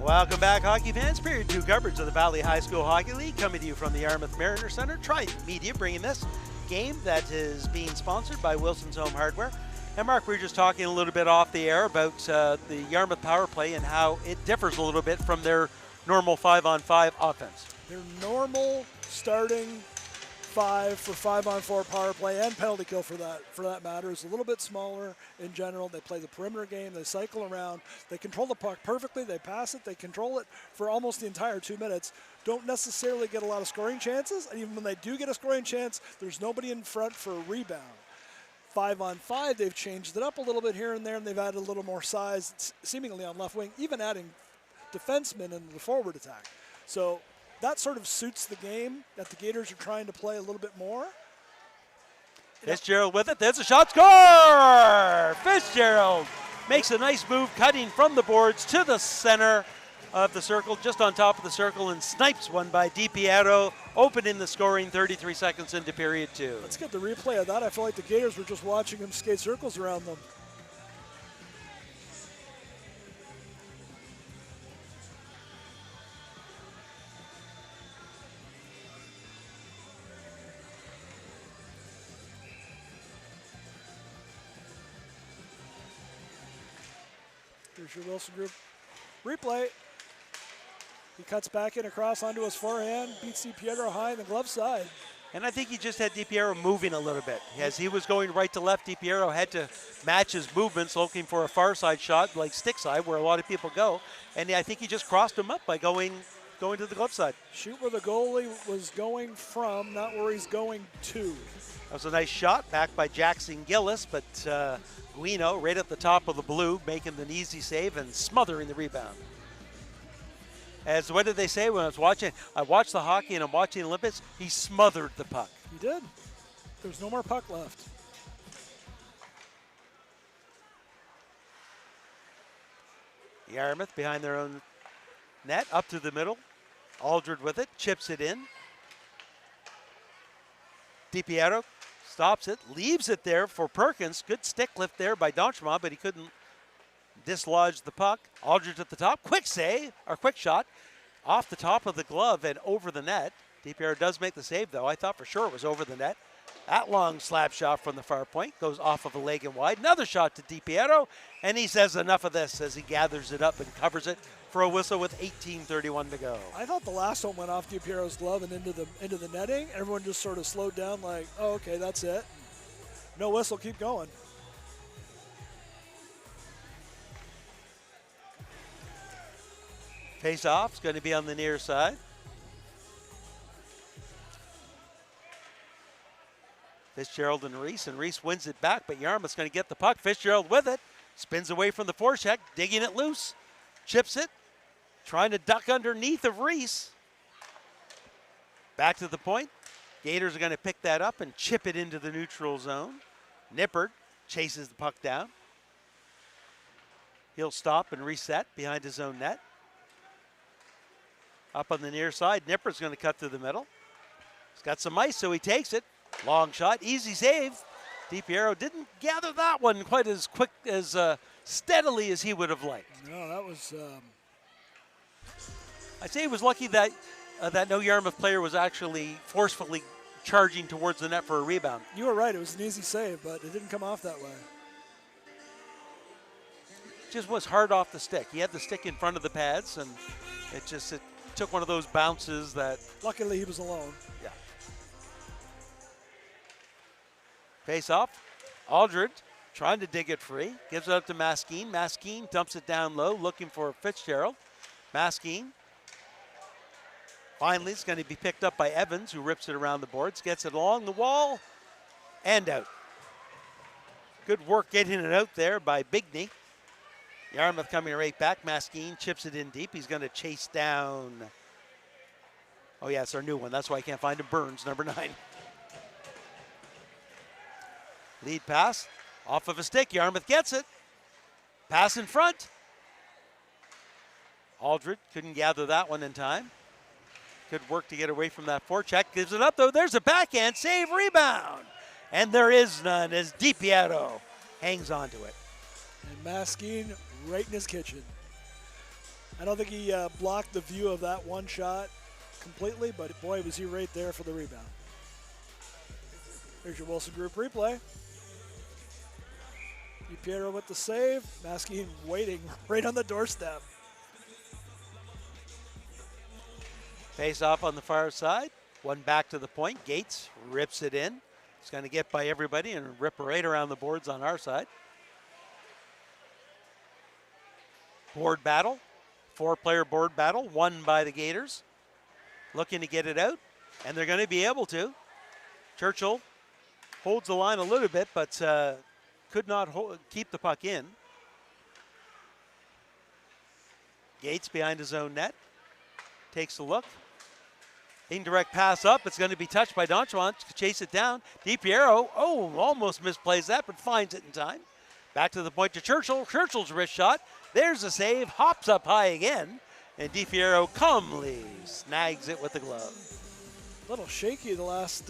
Welcome back, hockey fans. Period 2 coverage of the Valley High School Hockey League coming to you from the Yarmouth Mariner Center. Trident Media bringing this game that is being sponsored by Wilson's Home Hardware. And Mark, we were just talking a little bit off the air about the Yarmouth power play and how it differs a little bit from their normal 5-on-5 offense. Their normal starting 5 for 5-on-4 power play and penalty kill for that matter is a little bit smaller in general. They play the perimeter game, they cycle around, they control the puck perfectly, they pass it, they control it for almost the entire 2 minutes. Don't necessarily get a lot of scoring chances, and even when they do get a scoring chance, there's nobody in front for a rebound. 5-on-5, they've changed it up a little bit here and there, and they've added a little more size, seemingly on left wing, even adding defensemen into the forward attack. So that sort of suits the game that the Gators are trying to play a little bit more. Fitzgerald with it. There's a shot. Score! Fitzgerald makes a nice move, cutting from the boards to the center of the circle, just on top of the circle, and snipes one by DiPiero, opening the scoring 33 seconds into period 2. Let's get the replay of that. I feel like the Gators were just watching him skate circles around them. Here's your Wilson Group replay. He cuts back in across onto his forehand, beats DiPiero high in the glove side. And I think he just had DiPiero moving a little bit. As he was going right to left, DiPiero had to match his movements, looking for a far side shot like stick side, where a lot of people go. And I think he just crossed him up by going going to the glove side. Shoot where the goalie was going from, not where he's going to. That was a nice shot back by Jackson Gillis, but Guino right at the top of the blue, making an easy save and smothering the rebound. As what did they say when I was watching? I watched the hockey and I'm watching the Olympics. He smothered the puck. He did. There's no more puck left. Yarmouth behind their own net, up to the middle. Aldred with it, chips it in. DiPiero stops it, leaves it there for Perkins. Good stick lift there by Donchemont, but he couldn't dislodge the puck. Aldridge at the top, quick save, or quick shot, off the top of the glove and over the net. DiPiero does make the save, though. I thought for sure it was over the net. That long slap shot from the far point goes off of a leg and wide. Another shot to DiPiero, and he says enough of this as he gathers it up and covers it for a whistle with 18:31 to go. I thought the last one went off DiPiero's glove and into the netting. Everyone just sort of slowed down like, oh, okay, that's it. No whistle, keep going. Face-off is going to be on the near side. Fitzgerald and Reese wins it back, but Yarmouth's going to get the puck. Fitzgerald with it, spins away from the forecheck, digging it loose, chips it, trying to duck underneath of Reese. Back to the point. Gators are going to pick that up and chip it into the neutral zone. Nippert chases the puck down. He'll stop and reset behind his own net. Up on the near side, Nippert's going to cut through the middle. He's got some ice, so he takes it. Long shot, easy save. DiPiero didn't gather that one quite as quick, as steadily as he would have liked. No, that was... I'd say he was lucky that that no Yarmouth player was actually forcefully charging towards the net for a rebound. You were right, it was an easy save, but it didn't come off that way. Just was hard off the stick. He had the stick in front of the pads, and it took one of those bounces that... Luckily, he was alone. Yeah. Face off. Aldred trying to dig it free. Gives it up to Maskeen. Maskeen dumps it down low, looking for Fitzgerald. Maskeen. Finally, it's going to be picked up by Evans, who rips it around the boards, gets it along the wall, and out. Good work getting it out there by Bigney. Yarmouth coming right back. Maskeen chips it in deep. He's going to chase down. Oh, yeah, it's our new one. That's why I can't find him. Burns, number 9. Lead pass. Off of a stick. Yarmouth gets it. Pass in front. Aldred couldn't gather that one in time. Good work to get away from that forecheck. Gives it up, though. There's a backhand save rebound. And there is none as DiPiero hangs on to it. And Maskeen right in his kitchen. I don't think he blocked the view of that one shot completely, but boy, was he right there for the rebound. Here's your Wilson Group replay. DiPiero with the save. Maskeen waiting right on the doorstep. Face off on the far side. One back to the point. Gates rips it in. He's going to get by everybody and rip right around the boards on our side. Board battle. 4-player board battle won by the Gators. Looking to get it out, and they're going to be able to. Churchill holds the line a little bit, but could not keep the puck in. Gates behind his own net. Takes a look. Indirect pass up. It's going to be touched by Donchemont to chase it down. DiPiero, almost misplays that, but finds it in time. Back to the point to Churchill. Churchill's wrist shot. There's a save. Hops up high again. And DiPiero calmly snags it with the glove. A little shaky the last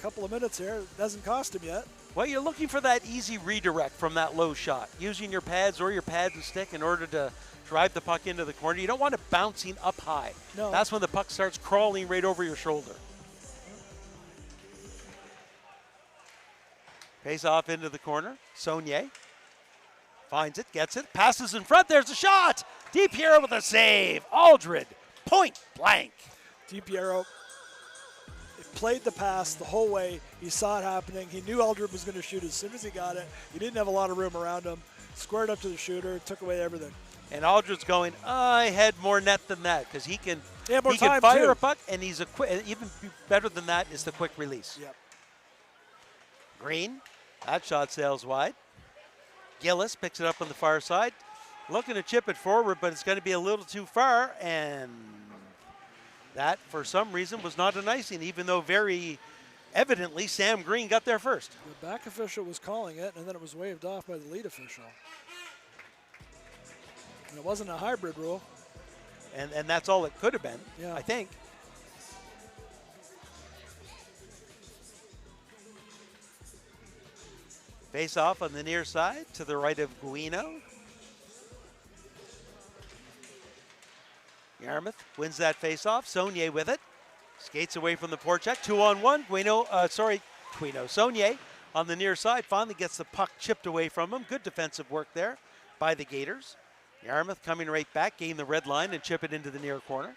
couple of minutes here. Doesn't cost him yet. Well, you're looking for that easy redirect from that low shot. Using your pads or your pads and stick in order to drive the puck into the corner. You don't want it bouncing up high. No. That's when the puck starts crawling right over your shoulder. Pays off into the corner. Saunier finds it, gets it, passes in front. There's a shot. DiPiero with a save. Aldred, point blank. DiPiero played the pass the whole way. He saw it happening. He knew Aldred was going to shoot as soon as he got it. He didn't have a lot of room around him. Squared up to the shooter, took away everything. And Aldred's going, I had more net than that, because he can Yeah, more He can time, fire too. a puck, and he's even better than that is the quick release. Yep. Green, that shot sails wide. Gillis picks it up on the far side. Looking to chip it forward, but it's going to be a little too far, and that, for some reason, was not an icing, even though very evidently Sam Green got there first. The back official was calling it, and then it was waved off by the lead official. And it wasn't a hybrid rule. And that's all it could have been, Yeah. I think. Face off on the near side to the right of Guino. Yarmouth wins that face-off. Saunier with it. Skates away from the forecheck. 2-on-1. Saunier on the near side finally gets the puck chipped away from him. Good defensive work there by the Gators. Yarmouth coming right back, gain the red line and chip it into the near corner.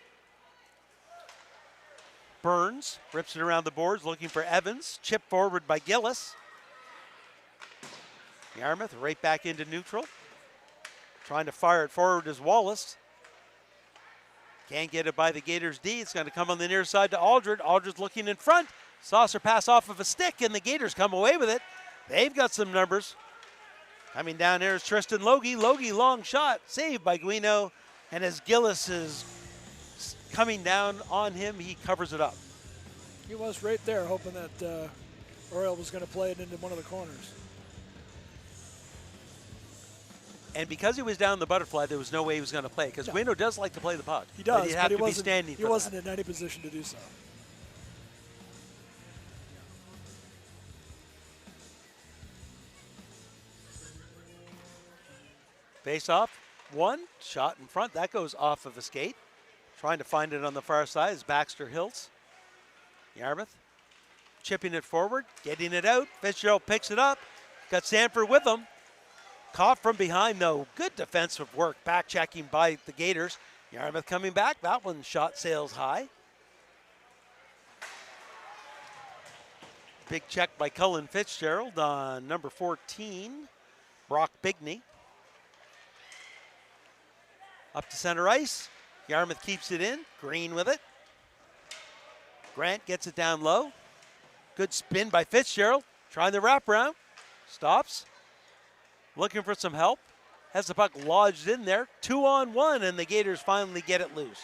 Burns rips it around the boards looking for Evans. Chip forward by Gillis. Yarmouth right back into neutral. Trying to fire it forward is Wallace. Can't get it by the Gators D. It's going to come on the near side to Aldred. Aldred's looking in front. Saucer pass off of a stick, and the Gators come away with it. They've got some numbers. Coming down here is Tristan Logie. Logie, long shot, saved by Guino. And as Gillis is coming down on him, he covers it up. He was right there hoping that Oriole was going to play it into one of the corners. And because he was down the butterfly, there was no way he was going to play, because Guino does like to play the puck. He does, but he'd but have he to be wasn't, standing he for wasn't that. in any position to do so. Face off, one, shot in front. That goes off of a skate. Trying to find it on the far side is Baxter Hiltz. Yarmouth chipping it forward, getting it out. Fitzgerald picks it up. Got Sanford with him. Caught from behind, though. Good defensive work. Back checking by the Gators. Yarmouth coming back. That one shot sails high. Big check by Cullen Fitzgerald on number 14, Brock Bigney. Up to center ice. Yarmouth keeps it in. Green with it. Grant gets it down low. Good spin by Fitzgerald. Trying the wraparound. Stops. Looking for some help. Has the puck lodged in there. 2-on-1, and the Gators finally get it loose.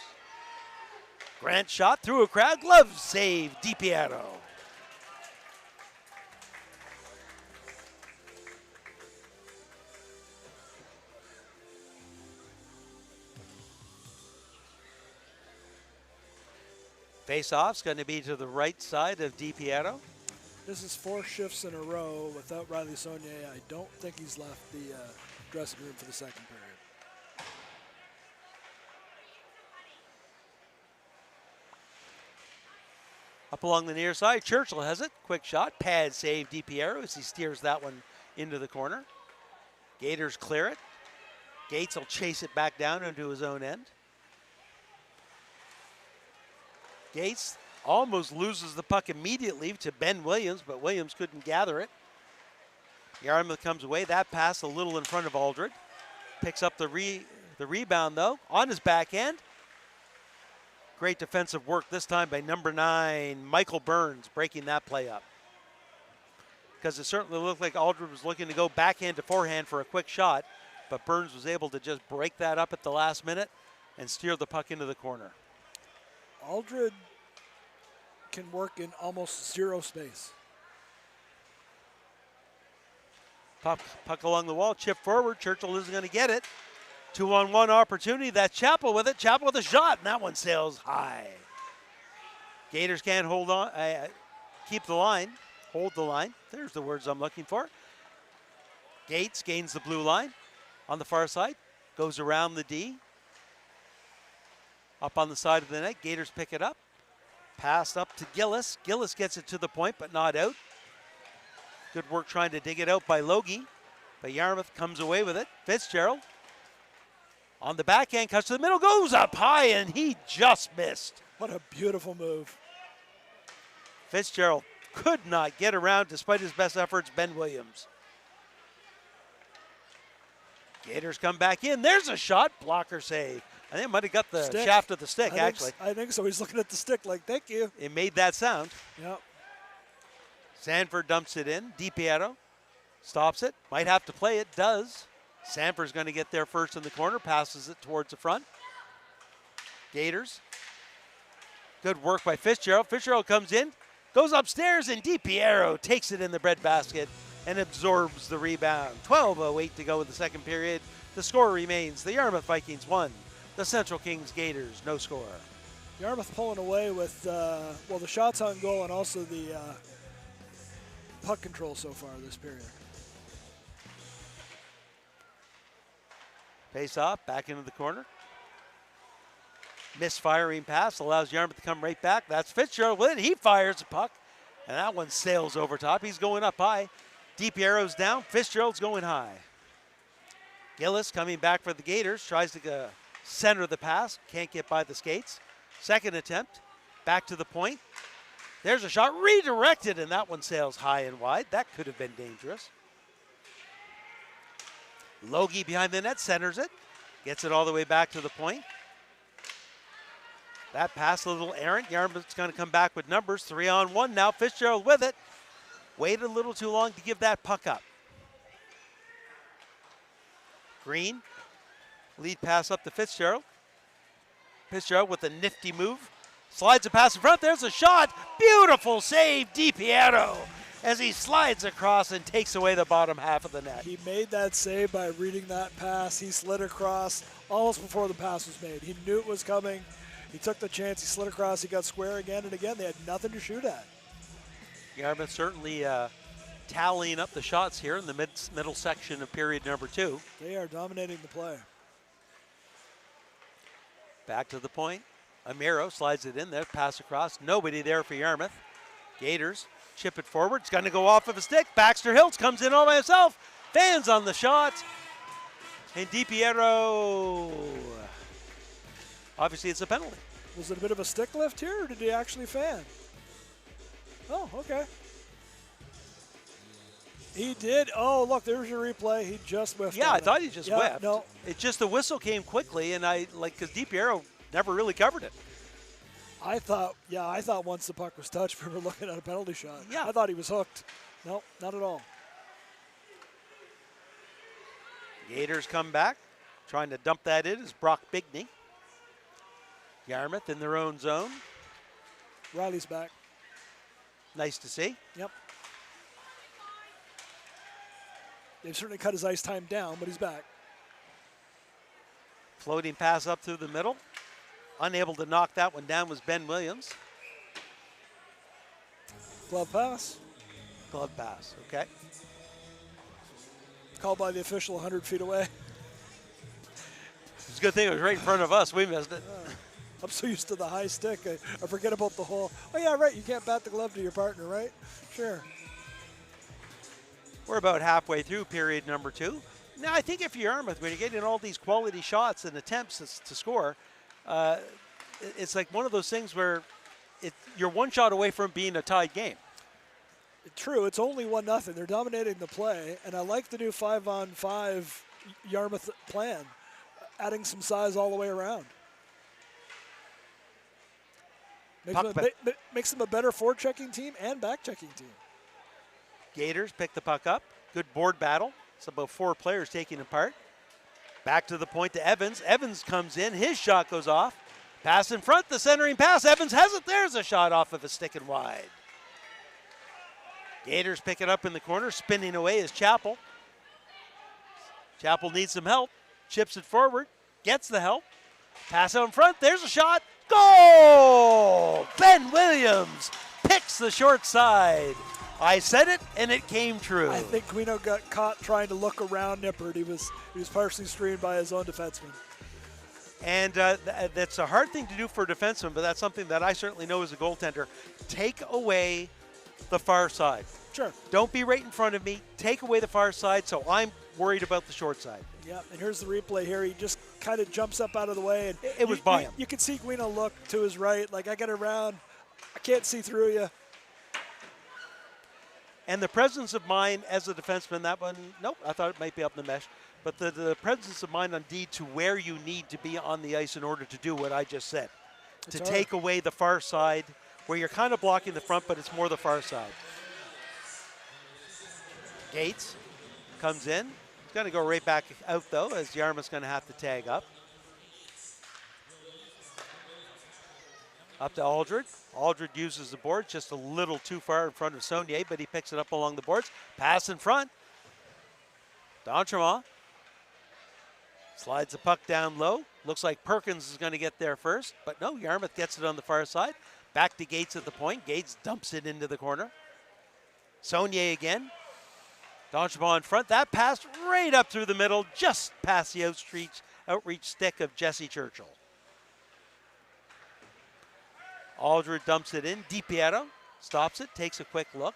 Grant shot through a crowd. Glove save, DiPiero. Face-off's going to be to the right side of DiPiero. This is 4 shifts in a row without Riley Saunier. I don't think he's left the dressing room for the second period. Up along the near side, Churchill has it. Quick shot, pad save DiPiero as he steers that one into the corner. Gators clear it. Gates will chase it back down into his own end. Gates almost loses the puck immediately to Ben Williams, but Williams couldn't gather it. Yarmouth comes away. That pass a little in front of Aldred. Picks up the rebound, though, on his backhand. Great defensive work this time by number 9, Michael Burns, breaking that play up. Because it certainly looked like Aldred was looking to go backhand to forehand for a quick shot, but Burns was able to just break that up at the last minute and steer the puck into the corner. Aldred can work in almost zero space. Puck along the wall, chip forward. Churchill isn't going to get it. 2-on-1 opportunity. That's Chappell with it. Chappell with a shot, and that one sails high. Gators can't hold on, keep the line, hold the line. There's the words I'm looking for. Gates gains the blue line on the far side, goes around the D. Up on the side of the net, Gators pick it up. Passed up to Gillis. Gillis gets it to the point, but not out. Good work trying to dig it out by Logie. But Yarmouth comes away with it. Fitzgerald on the backhand, cuts to the middle, goes up high, and he just missed. What a beautiful move. Fitzgerald could not get around despite his best efforts, Ben Williams. Gators come back in. There's a shot. Blocker save I think it might have got the Stick. shaft of the stick, actually. I think so. He's looking at the stick like, thank you. It made that sound. Yep. Sanford dumps it in. DiPietro stops it. Might have to play it. Does. Sanford's going to get there first in the corner. Passes it towards the front. Gators. Good work by Fitzgerald. Fitzgerald comes in. Goes upstairs, and DiPietro takes it in the breadbasket and absorbs the rebound. 12:08 to go in the second period. The score remains the Yarmouth Vikings 1. The Central Kings Gators, no score. Yarmouth pulling away with, the shots on goal and also the puck control so far this period. Face off, back into the corner. Misfiring pass allows Yarmouth to come right back. That's Fitzgerald with it. He fires the puck, and that one sails over top. He's going up high. DiPietro's down. Fitzgerald's going high. Gillis coming back for the Gators. Tries to center the pass. Can't get by the skates. Second attempt. Back to the point. There's a shot redirected, and that one sails high and wide. That could have been dangerous. Logie behind the net centers it. Gets it all the way back to the point. That pass a little errant. Yarmouth's going to come back with numbers. 3-on-1 now. Fitzgerald with it. Waited a little too long to give that puck up. Green. Lead pass up to Fitzgerald. Fitzgerald with a nifty move. Slides a pass in front. There's a shot. Beautiful save, DiPietro, as he slides across and takes away the bottom half of the net. He made that save by reading that pass. He slid across almost before the pass was made. He knew it was coming. He took the chance. He slid across. He got square again and again. They had nothing to shoot at. Yarmouth certainly tallying up the shots here in the middle section of period number 2. They are dominating the play. Back to the point. Amiro slides it in there. Pass across. Nobody there for Yarmouth. Gators chip it forward. It's going to go off of a stick. Baxter Hiltz comes in all by himself. Fans on the shot. And DiPietro. Obviously, it's a penalty. Was it a bit of a stick lift here, or did he actually fan? Oh, okay. He did. Oh, look, there's your replay. He just whiffed. Yeah, on I it. thought he just whiffed. No, It's just the whistle came quickly, and because DiPietro never really covered it. I thought once the puck was touched, we were looking at a penalty shot. Yeah. I thought he was hooked. No, not at all. Gators come back. Trying to dump that in is Brock Bigney. Yarmouth in their own zone. Riley's back. Nice to see. Yep. They've certainly cut his ice time down, but he's back. Floating pass up through the middle. Unable to knock that one down was Ben Williams. Glove pass. Glove pass, okay. Called by the official 100 feet away. It's a good thing it was right in front of us. We missed it. I'm so used to the high stick, I forget about the whole, oh yeah, right, you can't bat the glove to your partner, right? Sure. We're about halfway through period number 2. Now, I think if you're Yarmouth, when you're getting all these quality shots and attempts to score, it's like one of those things where you're one shot away from being a tied game. True, it's only 1-0. They're dominating the play, and I like the new 5-on-5 Yarmouth plan, adding some size all the way around. Makes them a better forward-checking team and back-checking team. Gators pick the puck up. Good board battle. It's about 4 players taking it apart. Back to the point to Evans. Evans comes in. His shot goes off. Pass in front. The centering pass. Evans has it. There's a shot off of a stick and wide. Gators pick it up in the corner. Spinning away is Chappell. Chappell needs some help. Chips it forward. Gets the help. Pass out in front. There's a shot. Goal! Ben Williams picks the short side. I said it, and it came true. I think Guino got caught trying to look around Nippert. He was partially screened by his own defenseman. And that's a hard thing to do for a defenseman, but that's something that I certainly know as a goaltender. Take away the far side. Sure. Don't be right in front of me. Take away the far side, so I'm worried about the short side. Yeah, and here's the replay here. He just kind of jumps up out of the way. And it was by him. You can see Guino look to his right, like, I got around. I can't see through you. And the presence of mind as a defenseman, that one, nope, I thought it might be up in the mesh. But the presence of mind on D to where you need to be on the ice in order to do what I just said. It's to hard. take away the far side where you're kind of blocking the front, but it's more the far side. Gates comes in. He's going to go right back out, though, as Yarmouth's going to have to tag up. Up to Aldred. Aldred uses the board just a little too far in front of Saunier, but he picks it up along the boards. Pass in front. D'Entremont slides the puck down low. Looks like Perkins is going to get there first, but no, Yarmouth gets it on the far side. Back to Gates at the point. Gates dumps it into the corner. Saunier again. D'Entremont in front. That pass right up through the middle, just past the outreach stick of Jesse Churchill. Aldred dumps it in. DiPiero stops it, takes a quick look.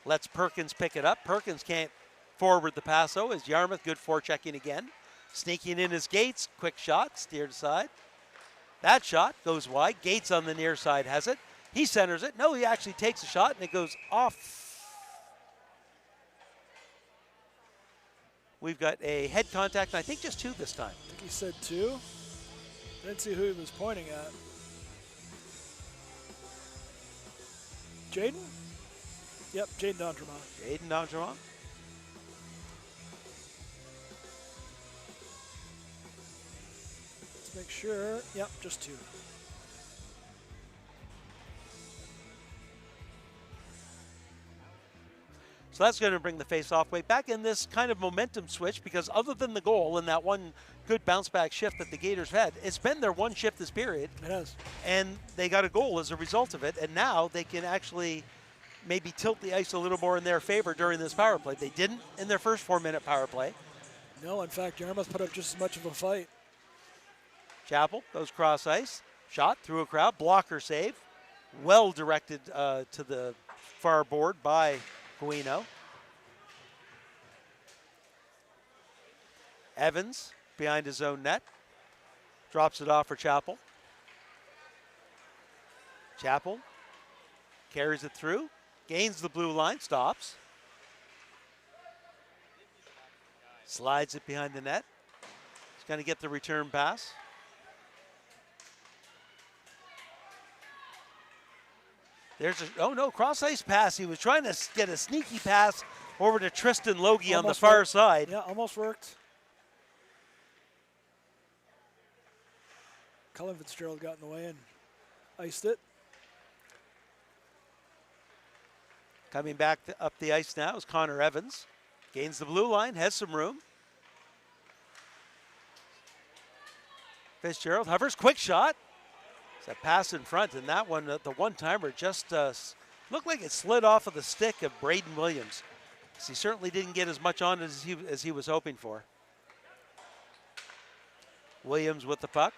Lets Perkins pick it up. Perkins can't forward the pass, though, as Yarmouth, good forechecking again. Sneaking in his Gates. Quick shot, steered aside. That shot goes wide. Gates on the near side has it. He centers it. No, he actually takes a shot, and it goes off. We've got a head contact, and I think just 2 this time. I think he said 2. Didn't see who he was pointing at. Jaden? Yep, Jaden D'Entremont. Jaden D'Entremont. Let's make sure. Yep, just 2. So that's going to bring the face-off way back in this kind of momentum switch, because other than the goal and that one good bounce-back shift that the Gators had, it's been their one shift this period. It has. And they got a goal as a result of it, and now they can actually maybe tilt the ice a little more in their favor during this power play. They didn't in their first 4-minute power play. No, in fact, Yarmouth put up just as much of a fight. Chappell goes cross ice, shot through a crowd, blocker save, well directed to the far board by Guino. Evans behind his own net, drops it off for Chappell. Chappell carries it through, gains the blue line, stops. Slides it behind the net. He's going to get the return pass. There's a, oh no, cross ice pass. He was trying to get a sneaky pass over to Tristan Logie on the far worked. side. Yeah, almost worked. Cullen Fitzgerald got in the way and iced it. Coming back up the ice now is Connor Evans. Gains the blue line, has some room. Fitzgerald hovers, quick shot. It's a pass in front, and that one, the one-timer, just looked like it slid off of the stick of Braden Williams. So he certainly didn't get as much on as he was hoping for. Williams with the puck.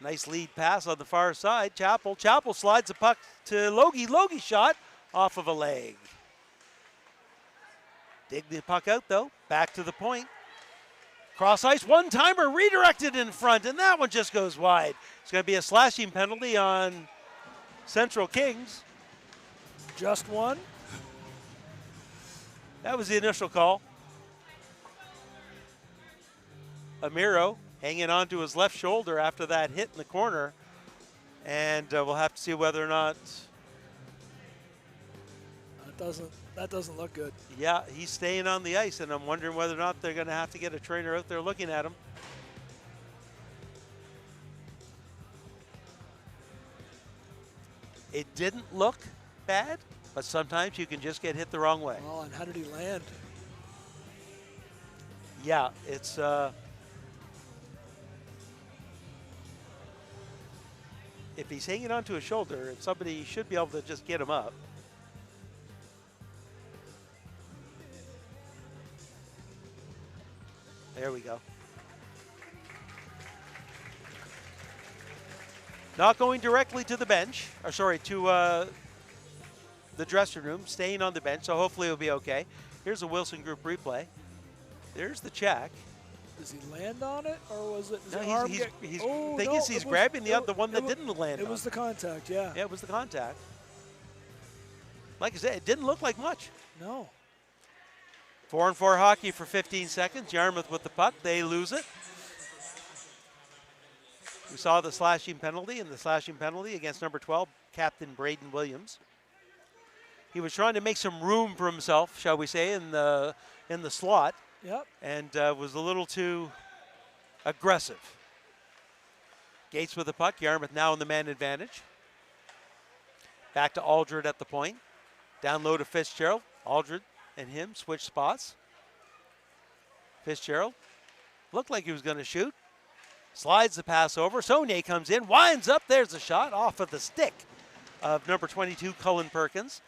Nice lead pass on the far side. Chappell slides the puck to Logie. Logie shot off of a leg. Dig the puck out, though. Back to the point. Cross ice, one-timer redirected in front, and that one just goes wide. It's going to be a slashing penalty on Central Kings. Just one. That was the initial call. Amiro hanging on to his left shoulder after that hit in the corner, and we'll have to see whether or not. That doesn't look good. Yeah, he's staying on the ice, and I'm wondering whether or not they're going to have to get a trainer out there looking at him. It didn't look bad, but sometimes you can just get hit the wrong way. Oh, and how did he land? Yeah, it's if he's hanging onto his shoulder, somebody should be able to just get him up. There we go. Not going directly to the bench, or sorry, to the dressing room, staying on the bench, so hopefully it'll be okay. Here's a Wilson Group replay. There's the check. Does he land on it, or was it? No, he's he's grabbing the one that didn't land on. It was the contact, yeah. Yeah, it was the contact. like I said, it didn't look like much. No. 4-on-4 hockey for 15 seconds. Yarmouth with the puck. They lose it. We saw the slashing penalty, and the slashing penalty against number 12, Captain Braden Williams. He was trying to make some room for himself, shall we say, in the slot, Yep. and was a little too aggressive. Gates with the puck. Yarmouth now in the man advantage. Back to Aldred at the point. Down low to Fitzgerald. Aldred and him switch spots. Fitzgerald looked like he was going to shoot. Slides the pass over. Saunier comes in, winds up. There's a shot off of the stick of number 22, Cullen Perkins.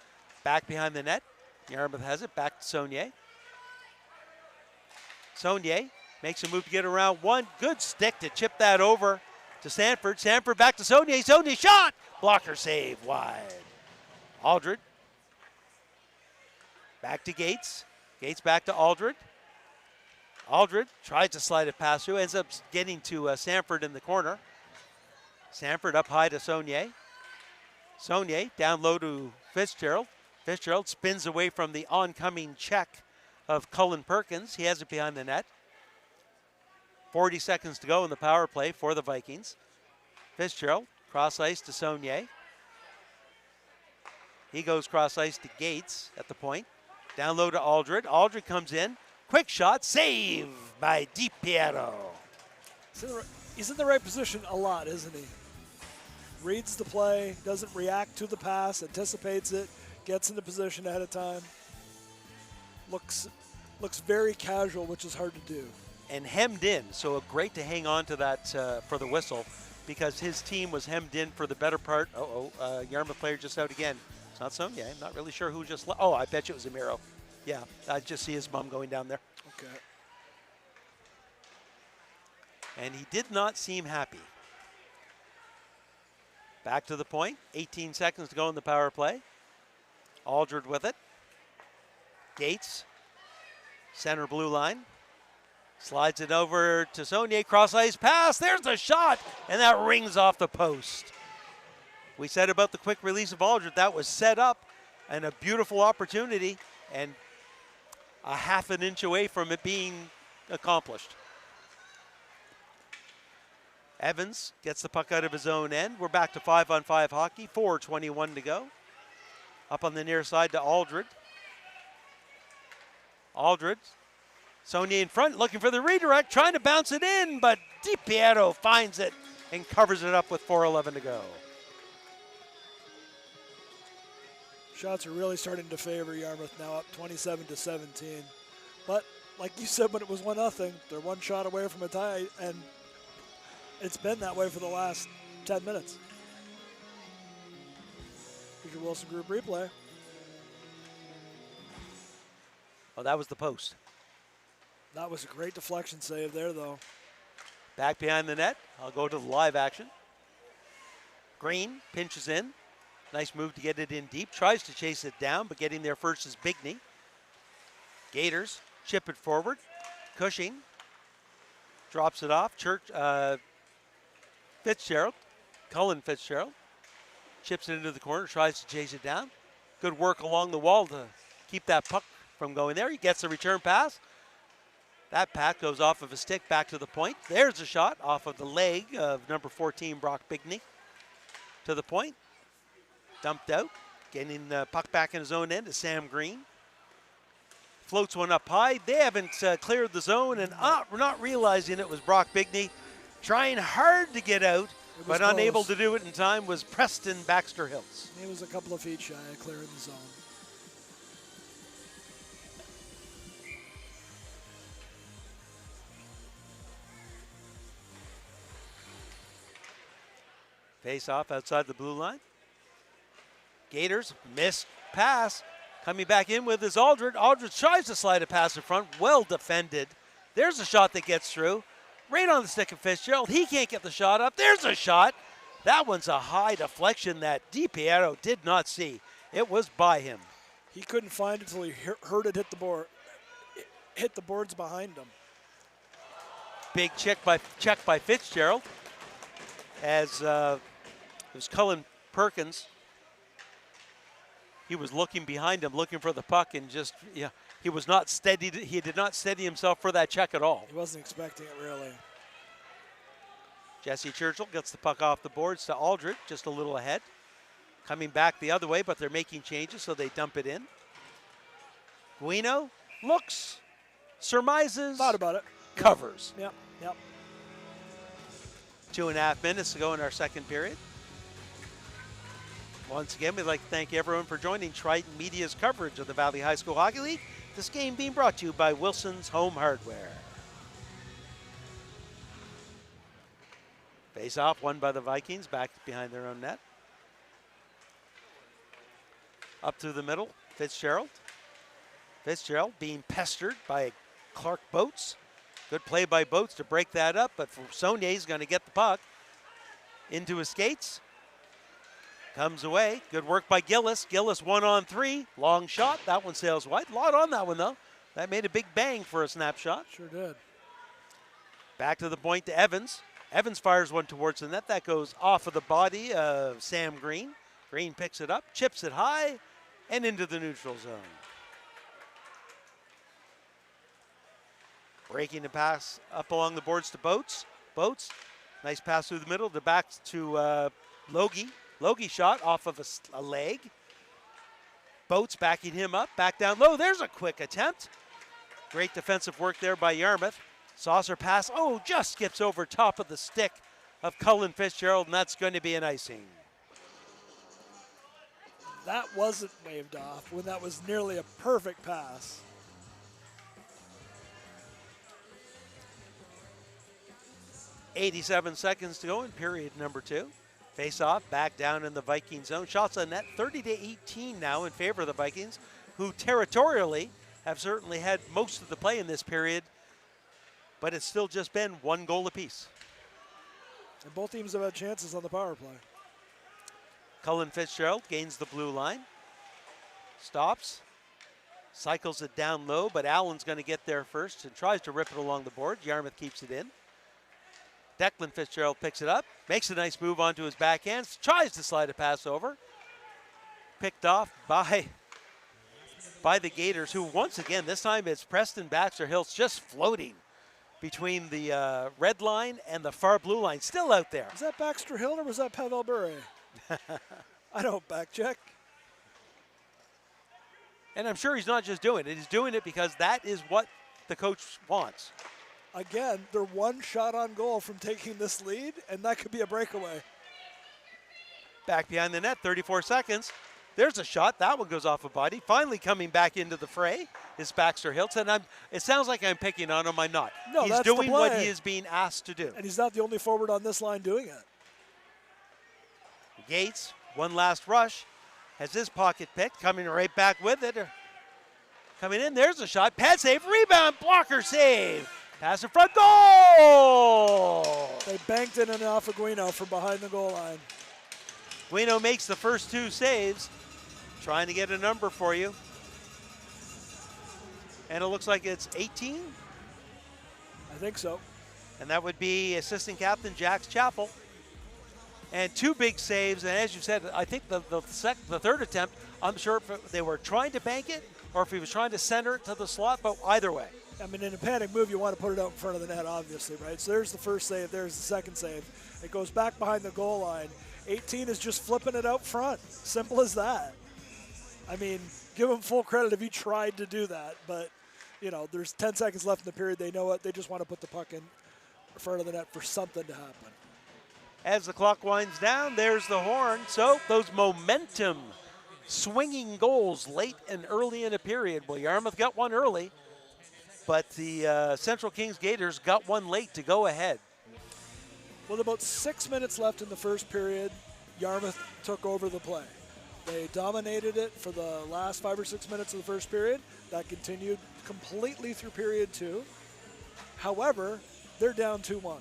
Back behind the net. Yarmouth has it. Back to Saunier. Saunier makes a move to get around one. Good stick to chip that over to Sanford. Sanford back to Saunier. Saunier shot. Blocker save wide. Aldred. Back to Gates. Gates back to Aldred. Aldred tries to slide it past through. Ends up getting to Sanford in the corner. Sanford up high to Saunier. Saunier down low to Fitzgerald. Fitzgerald spins away from the oncoming check of Cullen Perkins. He has it behind the net. 40 seconds to go in the power play for the Vikings. Fitzgerald cross ice to Saunier. He goes cross ice to Gates at the point. Down low to Aldred. Aldred comes in. Quick shot. Save by DiPiero. He's in the right position a lot, isn't he? Reads the play, doesn't react to the pass, anticipates it, gets into position ahead of time. Looks very casual, which is hard to do. And hemmed in, so great to hang on to that for the whistle, because his team was hemmed in for the better part. Yarmouth player just out again. It's not Saunier. I'm not really sure who just left. Oh, I bet you it was Amiro. Yeah, I just see his mom going down there. Okay. And he did not seem happy. Back to the point. 18 seconds to go in the power play. Aldred with it. Gates. Center blue line. Slides it over to Saunier. Cross ice pass. There's the shot. And that rings off the post. We said about the quick release of Aldred. That was set up and a beautiful opportunity. And a half an inch away from it being accomplished. Evans gets the puck out of his own end. We're back to 5-on-5 hockey. 4:21 to go. Up on the near side to Aldred. Aldred. Saunier in front, looking for the redirect, trying to bounce it in, but DiPiero finds it and covers it up with 4:11 to go. Shots are really starting to favor Yarmouth now, up 27-17. But like you said, when it was 1-0, they're one shot away from a tie, and it's been that way for the last 10 minutes. Here's your Wilson Group replay. Oh, that was the post. That was a great deflection save there, though. Back behind the net. I'll go to the live action. Green pinches in. Nice move to get it in deep. Tries to chase it down, but getting there first is Bigney. Gators chip it forward. Cushing drops it off. Fitzgerald, Cullen Fitzgerald, chips it into the corner, tries to chase it down. Good work along the wall to keep that puck from going there. He gets the return pass. That pass goes off of a stick back to the point. There's a shot off of the leg of number 14, Brock Bigney. To the point. Dumped out. Getting the puck back in his own end is Sam Green. Floats one up high. They haven't cleared the zone, and not realizing it was Brock Bigney. Trying hard to get out, but close. Unable to do it in time was Preston Baxter Hills. He was a couple of feet shy of clearing the zone. Face off outside the blue line. Gators missed pass. Coming back in with his Aldred. Aldred tries to slide a pass in front. Well defended. There's a shot that gets through. Right on the stick of Fitzgerald. He can't get the shot up. There's a shot. That one's a high deflection that DiPiero did not see. It was by him. He couldn't find it until he heard it hit the board. Hit the boards behind him. Big check by Fitzgerald. As it was Cullen Perkins. he was looking behind him, looking for the puck, and just, yeah, he was not steady. He did not steady himself for that check at all. He wasn't expecting it, really. Jesse Churchill gets the puck off the boards to Aldred, just a little ahead. Coming back the other way, but they're making changes, so they dump it in. Guino looks, surmises, Thought about it. covers. Yep, yep. 2.5 minutes to go in our second period. Once again, we'd like to thank everyone for joining Triton Media's coverage of the Valley High School Hockey League. This game being brought to you by Wilson's Home Hardware. Face off, won by the Vikings, back behind their own net. Up through the middle, Fitzgerald. Fitzgerald being pestered by Clark Boats. Good play by Boats to break that up, but Saulnier's going to get the puck into his skates. Comes away. Good work by Gillis. Gillis 1-on-3. Long shot. That one sails wide. Lot on that one, though. That made a big bang for a snapshot. Sure did. Back to the point to Evans. Evans fires one towards the net. That goes off of the body of Sam Green. Green picks it up, chips it high, and into the neutral zone. Breaking the pass up along the boards to Boats. Boats, nice pass through the middle, to back to Logie. Logie shot off of a leg. Boats backing him up, back down low. There's a quick attempt. Great defensive work there by Yarmouth. Saucer pass, just skips over top of the stick of Cullen Fitzgerald, and that's going to be an icing. That wasn't waved off when that was nearly a perfect pass. .87 seconds to go in period number 2. Face off, back down in the Viking zone. Shots on net, 30-18 now in favor of the Vikings, who territorially have certainly had most of the play in this period, but it's still just been 1 goal apiece. And both teams have had chances on the power play. Cullen Fitzgerald gains the blue line. Stops. Cycles it down low, but Allen's going to get there first and tries to rip it along the board. Yarmouth keeps it in. Declan Fitzgerald picks it up, makes a nice move onto his backhand, tries to slide a pass over. Picked off by the Gators, who once again, this time it's Preston Baxter-Hills just floating between the red line and the far blue line, still out there. Was that Baxter Hill or was that Pavel Bure? I don't back check. And I'm sure he's not just doing it. He's doing it because that is what the coach wants. Again, they're 1 shot on goal from taking this lead, and that could be a breakaway. Back behind the net, 34 seconds. There's a shot. That one goes off a body. Finally coming back into the fray is Baxter Hiltz. And it sounds like I'm picking on him. I'm not. No, he's that's the doing what play. he is being asked to do. And he's not the only forward on this line doing it. Gates, one last rush, has his pocket picked, coming right back with it. Coming in, there's a shot. Pad save, rebound, blocker save. Pass in front, goal! They banked it in off of Guino from behind the goal line. Guino makes the first 2 saves, trying to get a number for you. And it looks like it's 18. I think so. And that would be assistant captain Jax Chappell. And 2 big saves, and as you said, I think the third attempt, I'm sure if they were trying to bank it or if he was trying to center it to the slot, but either way. I mean, in a panic move, you want to put it out in front of the net, obviously, right? So there's the first save, there's the second save. It goes back behind the goal line. 18 is just flipping it out front. Simple as that. I mean, give him full credit if he tried to do that, but, there's 10 seconds left in the period. They know it. They just want to put the puck in front of the net for something to happen. As the clock winds down, there's the horn. So those momentum swinging goals late and early in a period. Well, Yarmouth got one early, but the Central Kings Gators got one late to go ahead. With about 6 minutes left in the first period, Yarmouth took over the play. They dominated it for the last 5 or 6 minutes of the first period. That continued completely through period 2. However, they're down 2-1.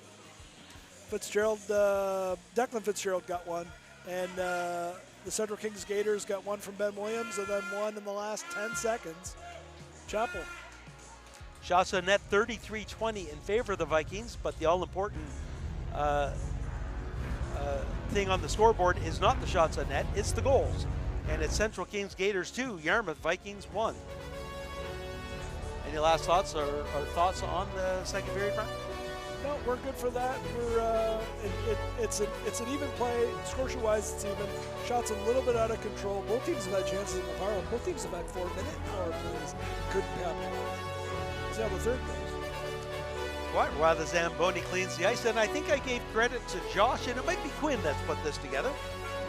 Declan Fitzgerald got one, and the Central Kings Gators got one from Ben Williams, and then one in the last 10 seconds. Chappell. Shots on net 33-20 in favor of the Vikings, but the all-important thing on the scoreboard is not the shots on net, it's the goals. And it's Central Kings Gators 2, Yarmouth Vikings 1. Any last thoughts or thoughts on the second period, Brian? No, we're good for that. We're it's an even play. Score sheet wise, it's even. Shots a little bit out of control. Both teams have had chances in the power. Both teams have had 4-minute power plays. Couldn't capitalize. See how the third goes. While the Zamboni cleans the ice, and I think I gave credit to Josh, and it might be Quinn that's put this together.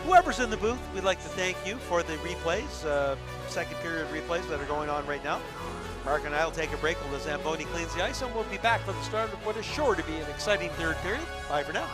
Whoever's in the booth, we'd like to thank you for the replays, second period replays that are going on right now. Mark and I will take a break while the Zamboni cleans the ice, and we'll be back for the start of what is sure to be an exciting third period. Bye for now.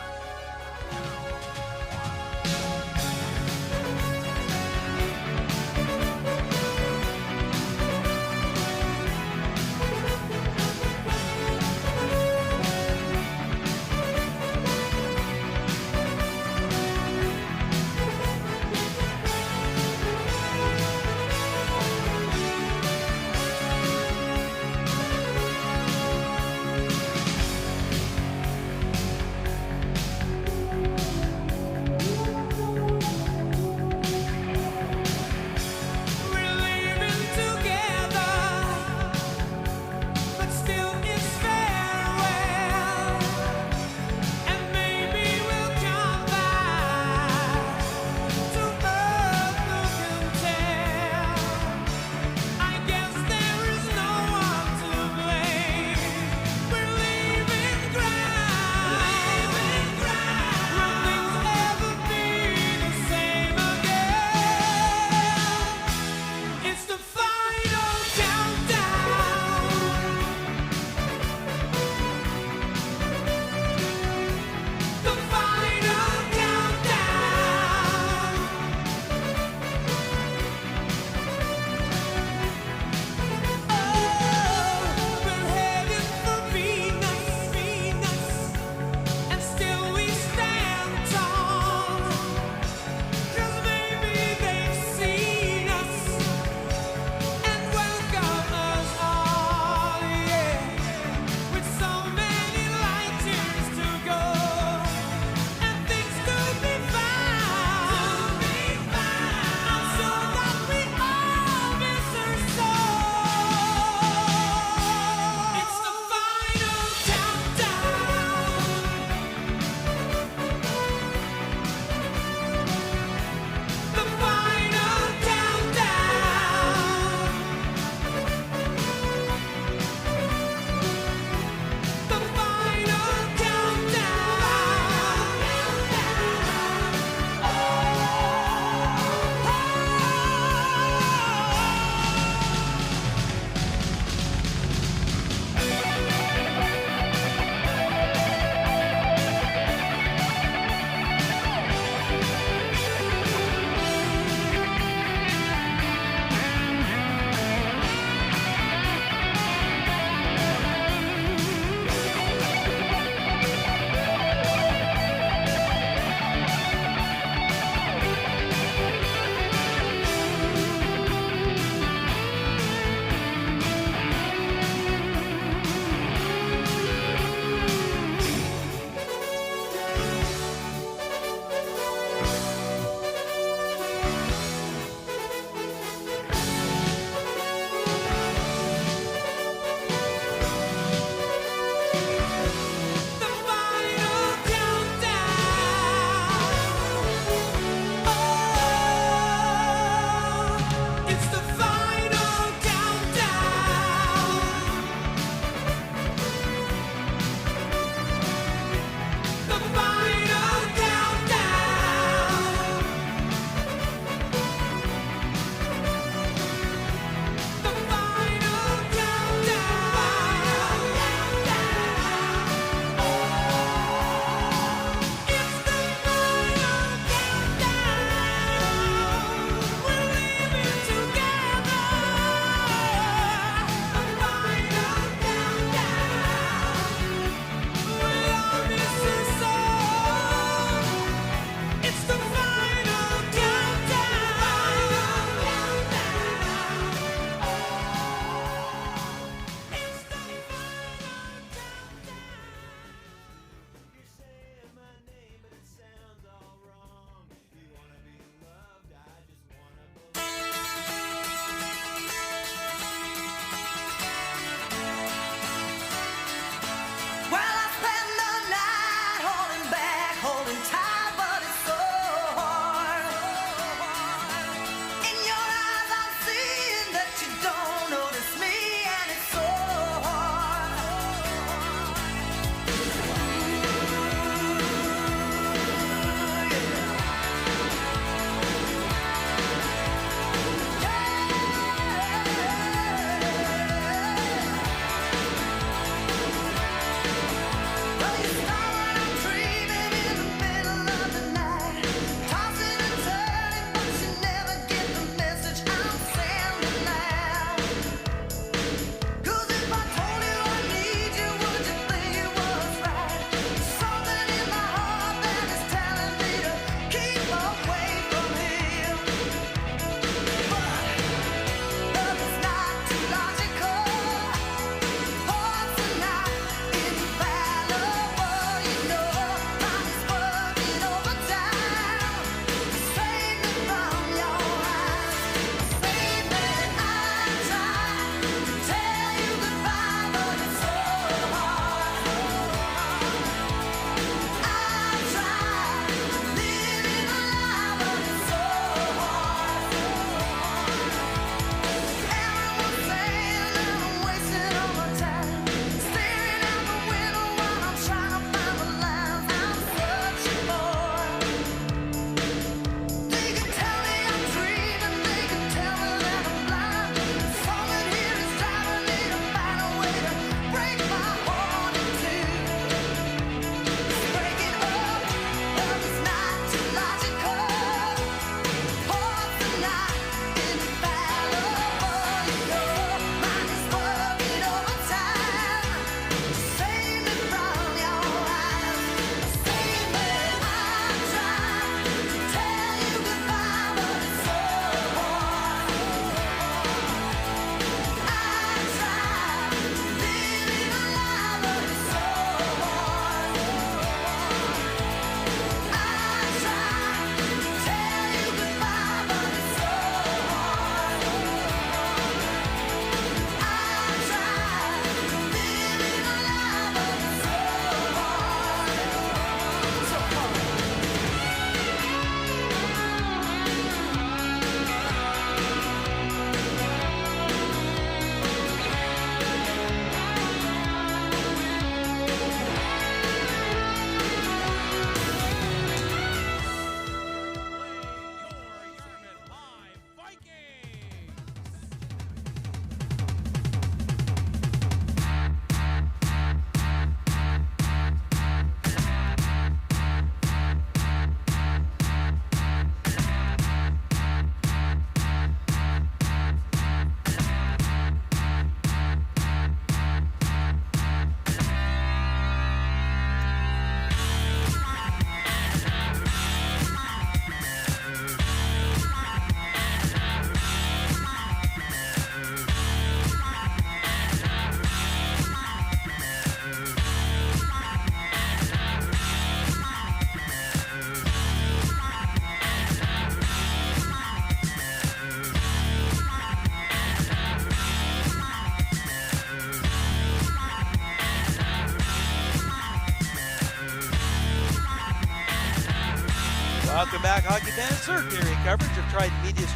back, Hockey Fans. Third period coverage of Trident Media's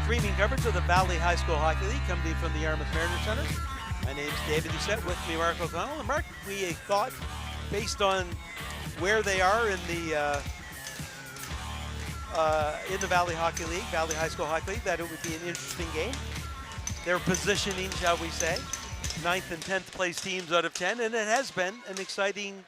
streaming coverage of the Valley High School Hockey League, coming to you from the Yarmouth Mariner Center. My name's David Doucette, with me Mark O'Connell. And Mark, we thought, based on where they are in the Valley Hockey League, Valley High School Hockey League, that it would be an interesting game. Their positioning, shall we say, 9th and 10th place teams out of 10, and it has been an exciting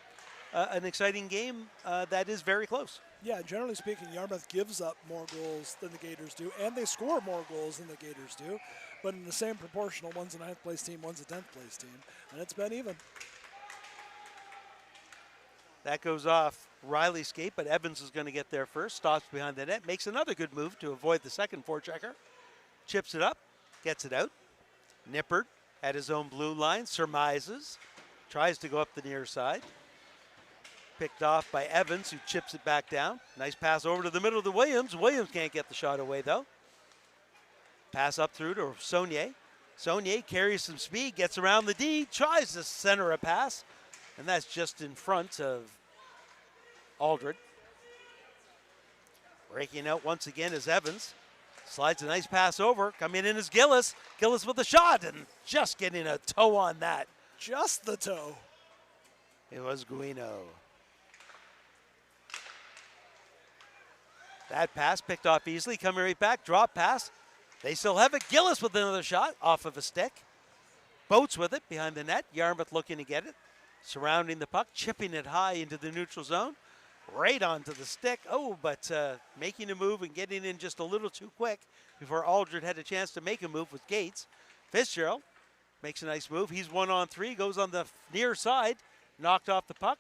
game that is very close. Yeah, generally speaking, Yarmouth gives up more goals than the Gators do, and they score more goals than the Gators do. But in the same proportional, one's a 9th place team, one's a 10th place team, and it's been even. That goes off Riley's skate, but Evans is going to get there first. Stops behind the net, makes another good move to avoid the second forechecker. Chips it up, gets it out. Nippert at his own blue line, surmises, tries to go up the near side. Picked off by Evans, who chips it back down. Nice pass over to the middle to Williams. Williams can't get the shot away, though. Pass up through to Saunier. Saunier carries some speed, gets around the D, tries to center a pass, and that's just in front of Aldred. Breaking out once again is Evans. Slides a nice pass over. Coming in is Gillis. Gillis with a shot, and just getting a toe on that. Just the toe. It was Guino. That pass picked off easily, coming right back, drop pass. They still have it. Gillis with another shot off of a stick. Boats with it behind the net. Yarmouth looking to get it. Surrounding the puck, chipping it high into the neutral zone. Right onto the stick. Oh, but making a move and getting in just a little too quick before Aldred had a chance to make a move with Gates. Fitzgerald makes a nice move. He's 1-on-3, goes on the near side, knocked off the puck.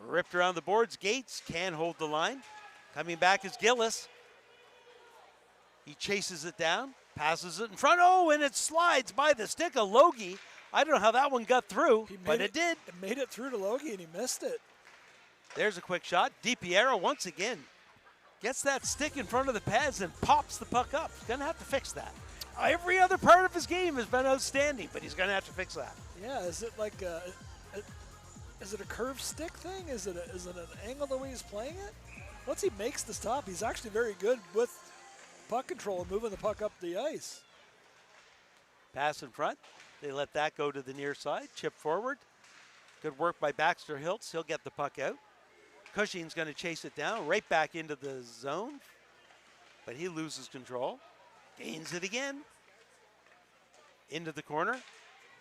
Ripped around the boards. Gates can hold the line. Coming back is Gillis. He chases it down, passes it in front. Oh, and it slides by the stick of Logie. I don't know how that one got through, but it did. It made it through to Logie, and he missed it. There's a quick shot. DiPiero once again gets that stick in front of the pads and pops the puck up. He's going to have to fix that. Every other part of his game has been outstanding, but he's going to have to fix that. Yeah, is it like is it a curved stick thing? Is it an angle the way he's playing it? Once he makes the stop, he's actually very good with puck control and moving the puck up the ice. Pass in front. They let that go to the near side. Chip forward. Good work by Baxter Hiltz. He'll get the puck out. Cushing's going to chase it down right back into the zone, but he loses control. Gains it again. Into the corner.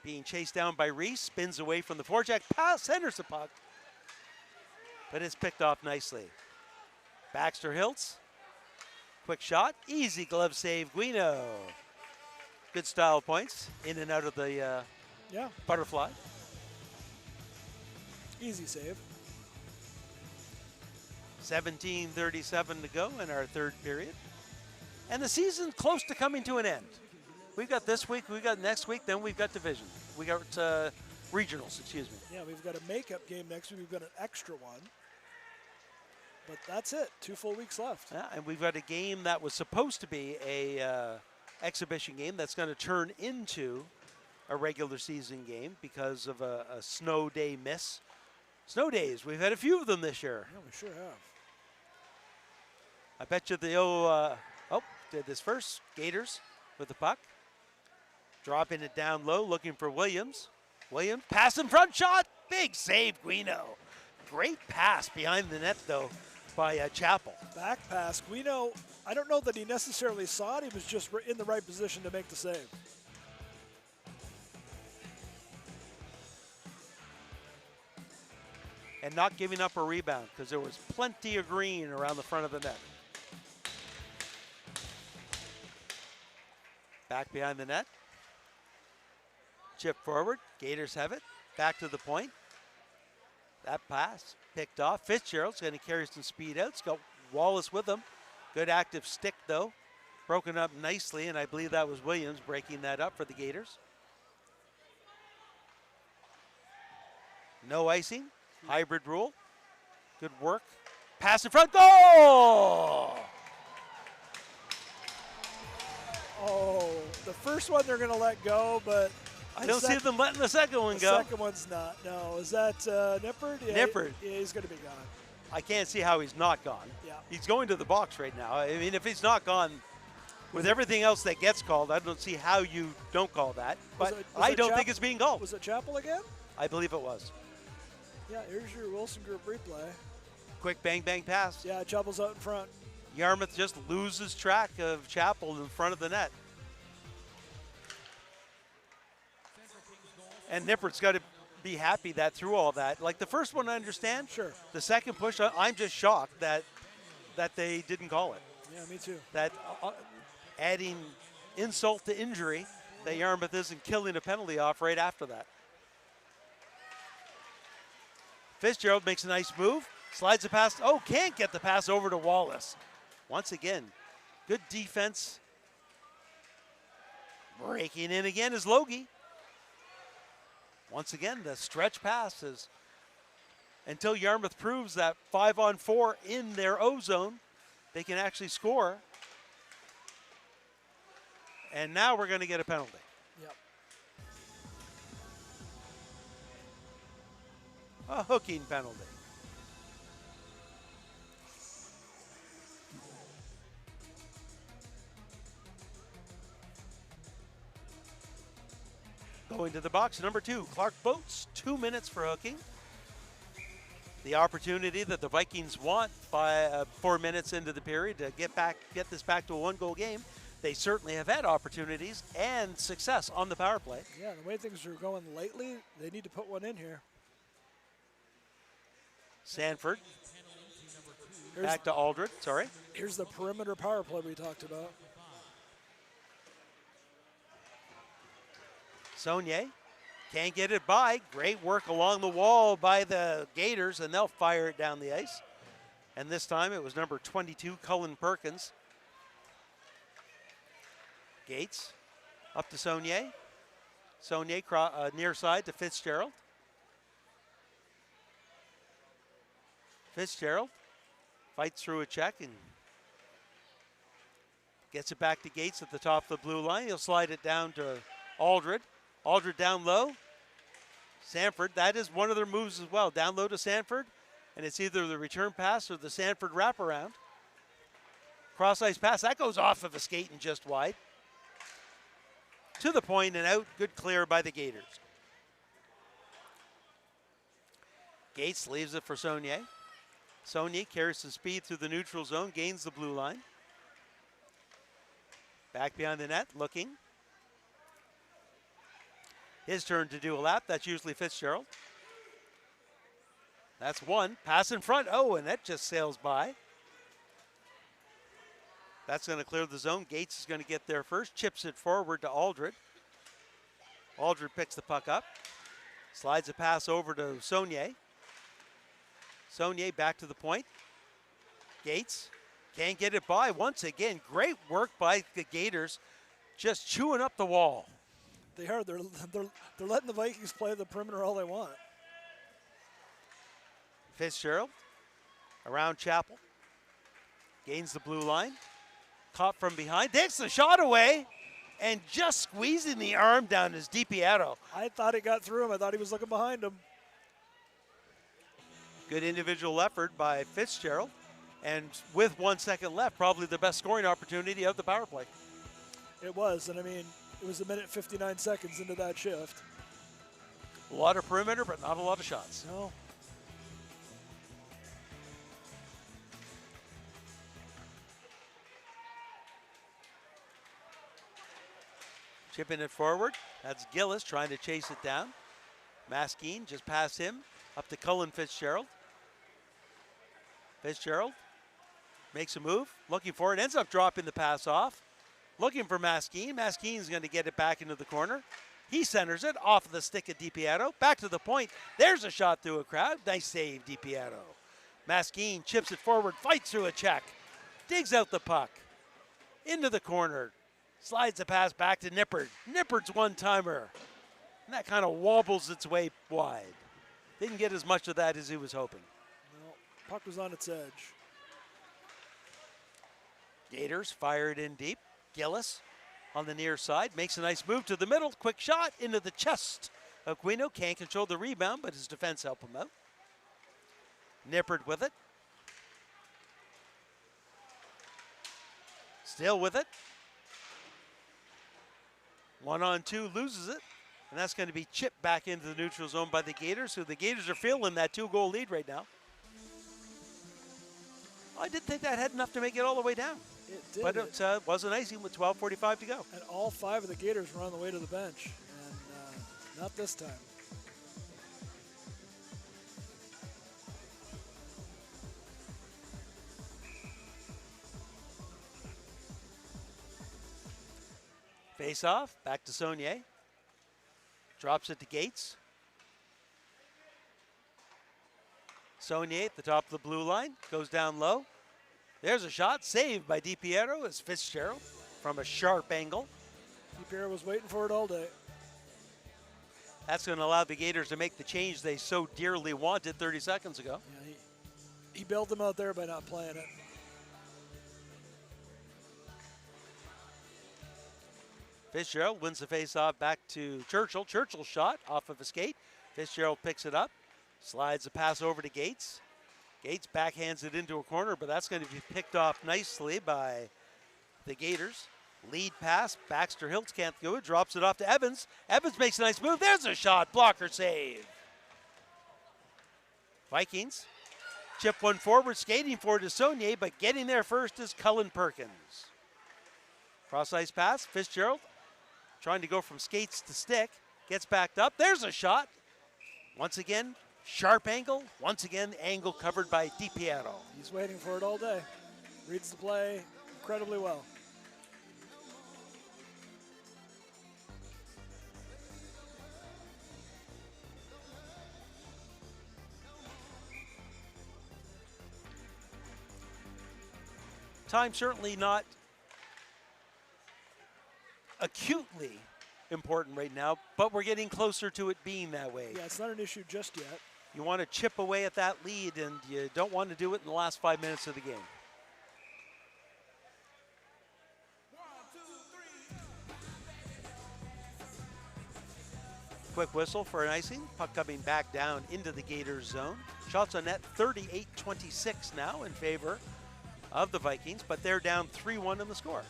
Being chased down by Reese. Spins away from the forecheck. Pass, centers the puck. But it's picked off nicely. Baxter Hiltz. Quick shot. Easy glove save. Guino. Good style points. In and out of the butterfly. Easy save. 17:37 to go in our third period. And the season close to coming to an end. We've got this week, we've got next week, then we've got division. We got regionals, excuse me. Yeah, we've got a makeup game next week. We've got an extra one. But that's it. 2 full weeks left. Yeah, and we've got a game that was supposed to be a exhibition game that's going to turn into a regular season game because of a snow day miss. Snow days, we've had a few of them this year. Yeah, we sure have. I bet you did this first. Gators with the puck. Dropping it down low, looking for Williams. Williams, pass in front, shot. Big save, Guino. Great pass behind the net, though, by Chappell. Back pass. Guino, I don't know that he necessarily saw it. He was just in the right position to make the save. And not giving up a rebound because there was plenty of green around the front of the net. Back behind the net. Chip forward. Gators have it. Back to the point. That pass picked off. Fitzgerald's going to carry some speed out. It's got Wallace with him. Good active stick, though. Broken up nicely, and I believe that was Williams breaking that up for the Gators. No icing. Hybrid rule. Good work. Pass in front. Goal! Oh, the first one they're going to let go, but I don't see them letting the second one go. The second one's not. No, is that Nippert? Yeah, Nippert. Yeah, he's going to be gone. I can't see how he's not gone. Yeah. He's going to the box right now. I mean, if he's not gone, with everything else that gets called, I don't see how you don't call that. But I don't think it's being called. Was it Chappell again? I believe it was. Yeah, here's your Wilson Group replay. Quick bang, bang pass. Yeah, Chappell's out in front. Yarmouth just loses track of Chappell in front of the net. And Nippert's got to be happy that through all that, like the first one I understand. Sure. The second push, I'm just shocked that they didn't call it. Yeah, me too. That adding insult to injury, that Yarmouth isn't killing a penalty off right after that. Fitzgerald makes a nice move, slides the pass. Oh, can't get the pass over to Wallace. Once again, good defense. Breaking in again is Logie. Once again, the stretch passes until Yarmouth proves that 5-on-4 in their O zone, they can actually score. And now we're going to get a penalty. Yep. A hooking penalty. Going to the box, number 2, Clark Boats, 2 minutes for hooking. The opportunity that the Vikings want by 4 minutes into the period to get this back to a 1-goal game. They certainly have had opportunities and success on the power play. Yeah, the way things are going lately, they need to put one in here. Sanford. Back to Aldred, sorry. Here's the perimeter power play we talked about. Saunier can't get it by. Great work along the wall by the Gators, and they'll fire it down the ice. And this time it was number 22, Cullen Perkins. Gates up to Saunier. Saunier near side to Fitzgerald. Fitzgerald fights through a check and gets it back to Gates at the top of the blue line. He'll slide it down to Aldred. Aldred down low. Sanford, that is one of their moves as well. Down low to Sanford, and it's either the return pass or the Sanford wraparound. Cross ice pass, that goes off of a skate and just wide. To the point and out, good clear by the Gators. Gates leaves it for Saunier. Saunier carries some speed through the neutral zone, gains the blue line. Back behind the net, looking. His turn to do a lap. That's usually Fitzgerald. That's one. Pass in front. Oh, and that just sails by. That's going to clear the zone. Gates is going to get there first. Chips it forward to Aldred. Aldred picks the puck up. Slides a pass over to Saunier. Saunier back to the point. Gates can't get it by once again. Great work by the Gators, just chewing up the wall. They are. They're letting the Vikings play the perimeter all they want. Fitzgerald around Chappell. Gains the blue line. Caught from behind. Takes the shot away. And just squeezing the arm down is DiPietro. I thought it got through him. I thought he was looking behind him. Good individual effort by Fitzgerald. And with 1 second left, probably the best scoring opportunity of the power play. It was. And I mean, it was a minute 59 seconds into that shift. A lot of perimeter, but not a lot of shots. No. Chipping it forward. That's Gillis trying to chase it down. Maskeen just past him. Up to Cullen Fitzgerald. Fitzgerald makes a move. Looking for it. Ends up dropping the pass off. Looking for Maskeen. Maskeen's going to get it back into the corner. He centers it off of the stick of DiPietro. Back to the point. There's a shot through a crowd. Nice save, DiPietro. Maskeen chips it forward. Fights through a check. Digs out the puck. Into the corner. Slides the pass back to Nippert. Nippert's one-timer. And that kind of wobbles its way wide. Didn't get as much of that as he was hoping. No, puck was on its edge. Gators fire it in deep. Gillis on the near side makes a nice move to the middle. Quick shot into the chest. Aquino can't control the rebound, but his defense helped him out. Nippert with it. Still with it. 1-on-2, loses it. And that's going to be chipped back into the neutral zone by the Gators, who the Gators are feeling that 2-goal lead right now. I did think that had enough to make it all the way down. It did. But it wasn't icing with 12:45 to go. And all 5 of the Gators were on the way to the bench. And not this time. Face off, back to Saunier. Drops it to Gates. Saunier at the top of the blue line, goes down low. There's a shot, saved by DiPiero as Fitzgerald from a sharp angle. DiPiero was waiting for it all day. That's going to allow the Gators to make the change they so dearly wanted 30 seconds ago. Yeah, he bailed them out there by not playing it. Fitzgerald wins the face-off back to Churchill. Churchill's shot off of a skate. Fitzgerald picks it up, slides the pass over to Gates. Gates backhands it into a corner, but that's going to be picked off nicely by the Gators. Lead pass, Baxter Hiltz can't go it, drops it off to Evans. Evans makes a nice move, there's a shot, blocker save. Vikings chip one forward, skating forward to Saunier, but getting there first is Cullen Perkins. Cross-ice pass, Fitzgerald trying to go from skates to stick, gets backed up, there's a shot. Once again, sharp angle, once again, angle covered by DiPiero. He's waiting for it all day. Reads the play incredibly well. Time certainly not acutely important right now, but we're getting closer to it being that way. Yeah, it's not an issue just yet. You want to chip away at that lead, and you don't want to do it in the last 5 minutes of the game. Quick whistle for an icing. Puck coming back down into the Gators zone. Shots on net 38-26 now in favor of the Vikings, but they're down 3-1 in the score.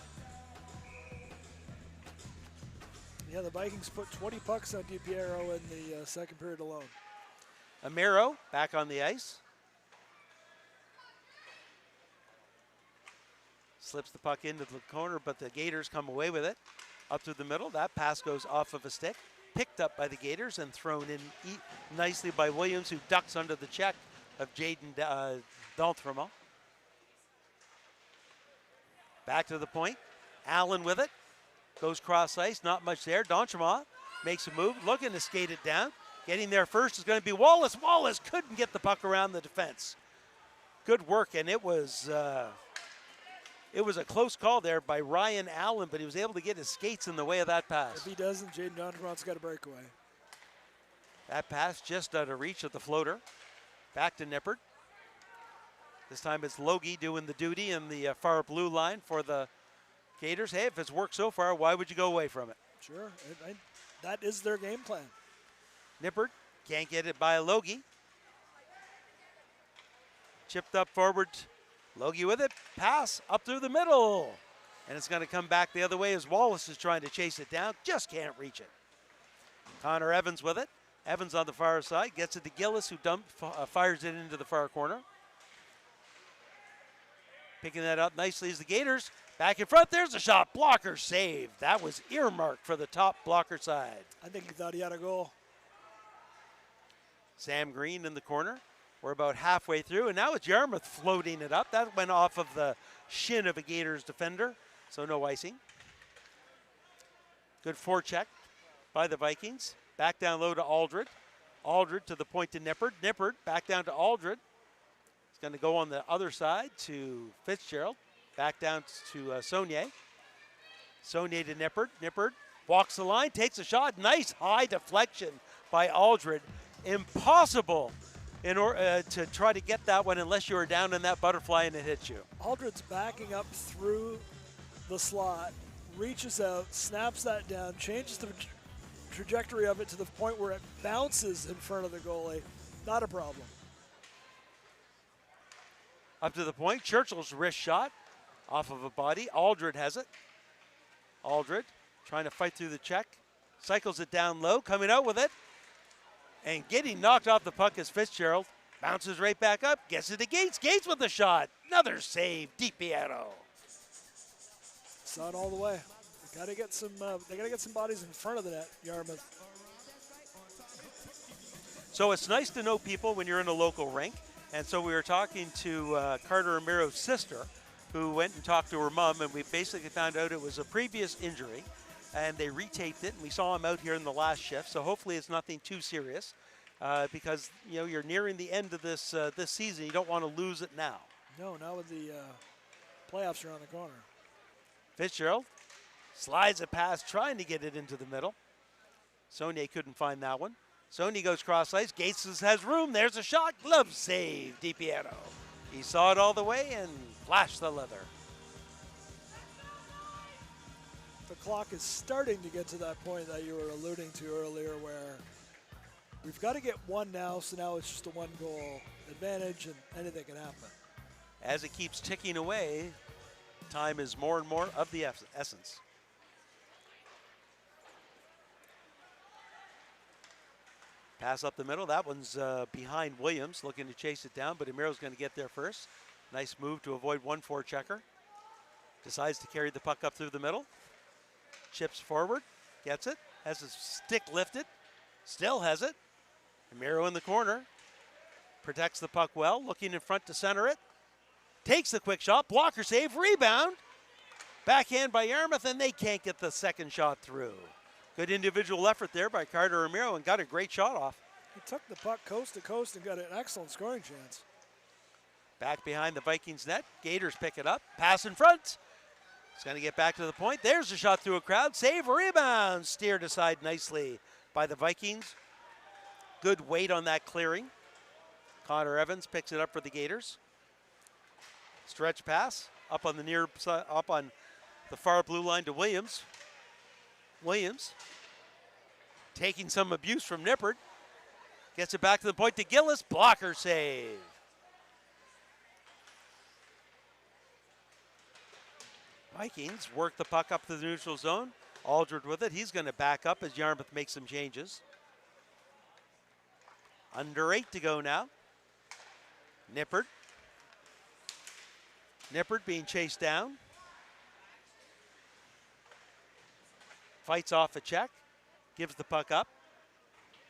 Yeah, the Vikings put 20 pucks on DiPiero in the second period alone. Amaro back on the ice. Slips the puck into the corner, but the Gators come away with it. Up through the middle, that pass goes off of a stick. Picked up by the Gators and thrown in nicely by Williams, who ducks under the check of Jaden D'Entremont. Back to the point. Allen with it. Goes cross ice, not much there. D'Entremont makes a move, looking to skate it down. Getting there first is going to be Wallace. Wallace couldn't get the puck around the defense. Good work, and it was a close call there by Ryan Allen, but he was able to get his skates in the way of that pass. If he doesn't, Jaden D'Entremont's got a breakaway. That pass just out of reach of the floater. Back to Nippert. This time it's Logie doing the duty in the far blue line for the Gators. Hey, if it's worked so far, why would you go away from it? Sure, that is their game plan. Nippert can't get it by Logie. Chipped up forward. Logie with it. Pass up through the middle. And it's going to come back the other way as Wallace is trying to chase it down. Just can't reach it. Connor Evans with it. Evans on the far side. Gets it to Gillis, who fires it into the far corner. Picking that up nicely is the Gators. Back in front, there's a shot. Blocker saved. That was earmarked for the top blocker side. I think he thought he had a goal. Sam Green in the corner. We're about halfway through, and now it's Yarmouth floating it up. That went off of the shin of a Gators defender, so no icing. Good forecheck by the Vikings. Back down low to Aldred. Aldred to the point to Nippert. Nippert back down to Aldred. He's going to go on the other side to Fitzgerald. Back down to Saunier. Saunier to Nippert. Nippert walks the line, takes a shot. Nice high deflection by Aldred. Impossible to try to get that one unless you were down in that butterfly and it hits you. Aldred's backing up through the slot, reaches out, snaps that down, changes the trajectory of it to the point where it bounces in front of the goalie. Not a problem. Up to the point, Churchill's wrist shot. Off of a body. Aldred has it. Aldred trying to fight through the check. Cycles it down low, coming out with it. And getting knocked off the puck is Fitzgerald. Bounces right back up, gets it to Gates. Gates with the shot. Another save, DiPiero. It's not all the way. They gotta get some bodies in front of the net, Yarmouth. So it's nice to know people when you're in a local rink. And so we were talking to Carter Ramiro's sister, who went and talked to her mom, and we basically found out it was a previous injury, and they retaped it, and we saw him out here in the last shift. So hopefully it's nothing too serious, because you're nearing the end of this this season. You don't want to lose it now. No, not with the playoffs around the corner. Fitzgerald slides it past, trying to get it into the middle. Saunier couldn't find that one. Saunier goes cross ice. Gates has room. There's a shot. Glove save, DiPiero. He saw it all the way and flashed the leather. The clock is starting to get to that point that you were alluding to earlier, where we've got to get one now, so now it's just a one-goal advantage, and anything can happen. As it keeps ticking away, time is more and more of the essence. Pass up the middle. That one's behind Williams, looking to chase it down, but Amiro's going to get there first. Nice move to avoid 1-4 checker. Decides to carry the puck up through the middle. Chips forward, gets it, has his stick lifted, still has it. Amiro in the corner, protects the puck well, looking in front to center it. Takes the quick shot, blocker save, rebound. Backhand by Yarmouth, and they can't get the second shot through. Good individual effort there by Carter Amiro, and got a great shot off. He took the puck coast to coast and got an excellent scoring chance. Back behind the Vikings net, Gators pick it up, pass in front. It's going to get back to the point. There's a shot through a crowd, save, rebound. Steered aside nicely by the Vikings. Good weight on that clearing. Connor Evans picks it up for the Gators. Stretch pass up on the near side, up on the far blue line to Williams. Williams taking some abuse from Nippert. Gets it back to the point to Gillis. Blocker save. Vikings work the puck up to the neutral zone. Aldred with it. He's going to back up as Yarmouth makes some changes. Under 8 to go now. Nippert. Nippert being chased down. Fights off a check. Gives the puck up.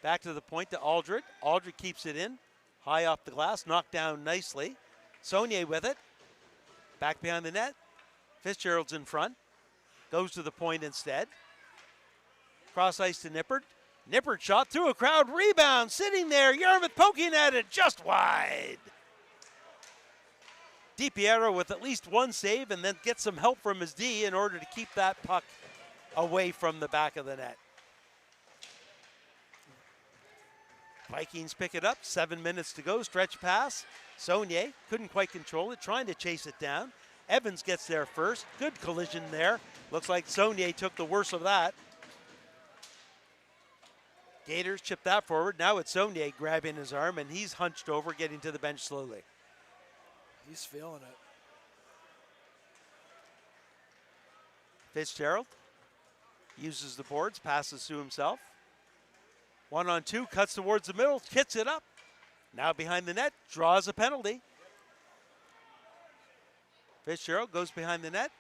Back to the point to Aldred. Aldred keeps it in. High off the glass. Knocked down nicely. Saunier with it. Back behind the net. Fitzgerald's in front. Goes to the point instead. Cross ice to Nippert. Nippert shot through a crowd. Rebound sitting there. Yarmouth poking at it just wide. DiPiero with at least one save, and then get some help from his D in order to keep that puck away from the back of the net. Vikings pick it up. 7 minutes to go. Stretch pass. Saunier couldn't quite control it. Trying to chase it down. Evans gets there first. Good collision there. Looks like Saunier took the worst of that. Gators chip that forward. Now it's Saunier grabbing his arm, and he's hunched over, getting to the bench slowly. He's feeling it. Fitzgerald uses the boards, passes to himself. 1-on-2, cuts towards the middle, hits it up. Now behind the net, draws a penalty. Fitzgerald goes behind the net.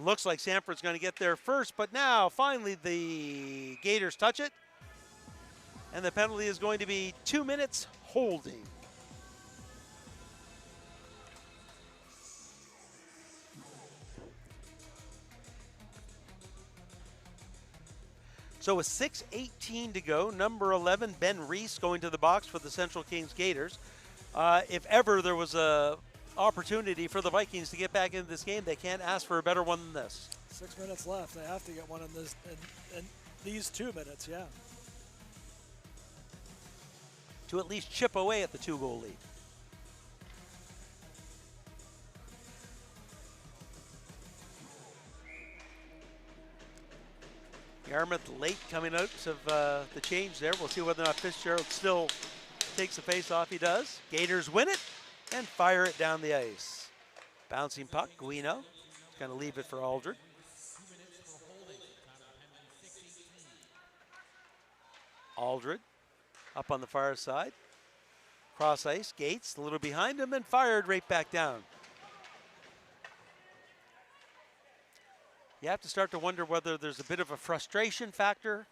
Looks like Sanford's going to get there first, but now finally the Gators touch it. And the penalty is going to be 2 minutes holding. So with 6:18 to go, number 11, Ben Reese, going to the box for the Central Kings Gators. If ever there was a opportunity for the Vikings to get back into this game, they can't ask for a better one than this. 6 minutes left. They have to get one in this in these 2 minutes, yeah. To at least chip away at the 2-goal lead. Yarmouth late coming out of the change there. We'll see whether or not Fitzgerald still takes the face off. He does. Gators win it and fire it down the ice. Bouncing puck, Guino. He's going to leave it for Aldred. 2 minutes for holding. Time of the penalty, 6:18. Aldred up on the far side. Cross ice, Gates a little behind him and fired right back down. You have to start to wonder whether there's a bit of a frustration factor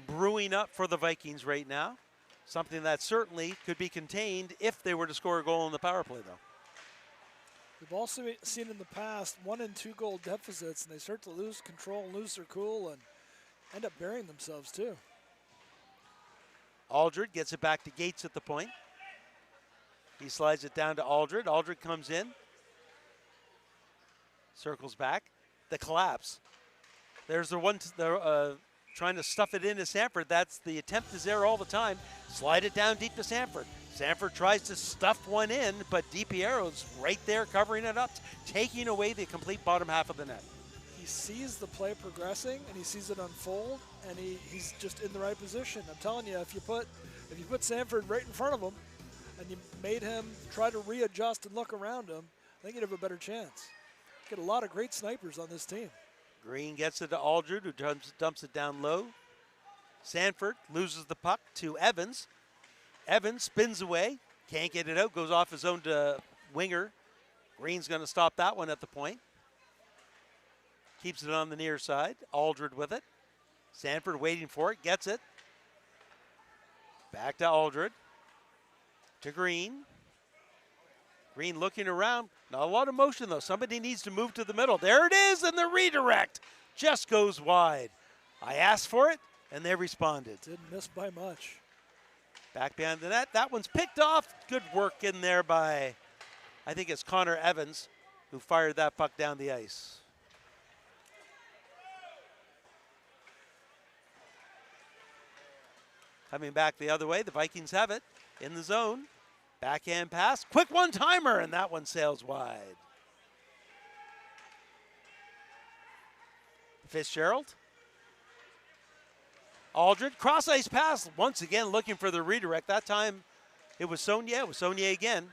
brewing up for the Vikings right now. Something that certainly could be contained if they were to score a goal in the power play, though. We've also seen in the past 1 and 2 goal deficits, and they start to lose control, lose their cool, and end up burying themselves too. Aldred gets it back to Gates at the point. He slides it down to Aldred. Aldred comes in, circles back. The collapse. There's the one trying to stuff it into Sanford. That's the attempt is there all the time. Slide it down deep to Sanford. Sanford tries to stuff one in, but DiPiero's right there covering it up, taking away the complete bottom half of the net. He sees the play progressing and he sees it unfold, and he's just in the right position. I'm telling you, if you put Sanford right in front of him and you made him try to readjust and look around him, I think you'd have a better chance. Get a lot of great snipers on this team. Green gets it to Aldred, who dumps it down low. Sanford loses the puck to Evans. Evans spins away, can't get it out, goes off his own to winger. Green's going to stop that one at the point. Keeps it on the near side. Aldred with it. Sanford waiting for it, gets it. Back to Aldred. To Green. Green looking around. Not a lot of motion, though. Somebody needs to move to the middle. There it is, and the redirect just goes wide. I asked for it, and they responded. Didn't miss by much. Back behind the net. That one's picked off. Good work in there by, I think it's Connor Evans, who fired that puck down the ice. Coming back the other way, the Vikings have it in the zone. Backhand pass, quick one-timer, and that one sails wide. Fitzgerald. Aldred, cross-ice pass, once again looking for the redirect. That time it was Saunier. It was Saunier again.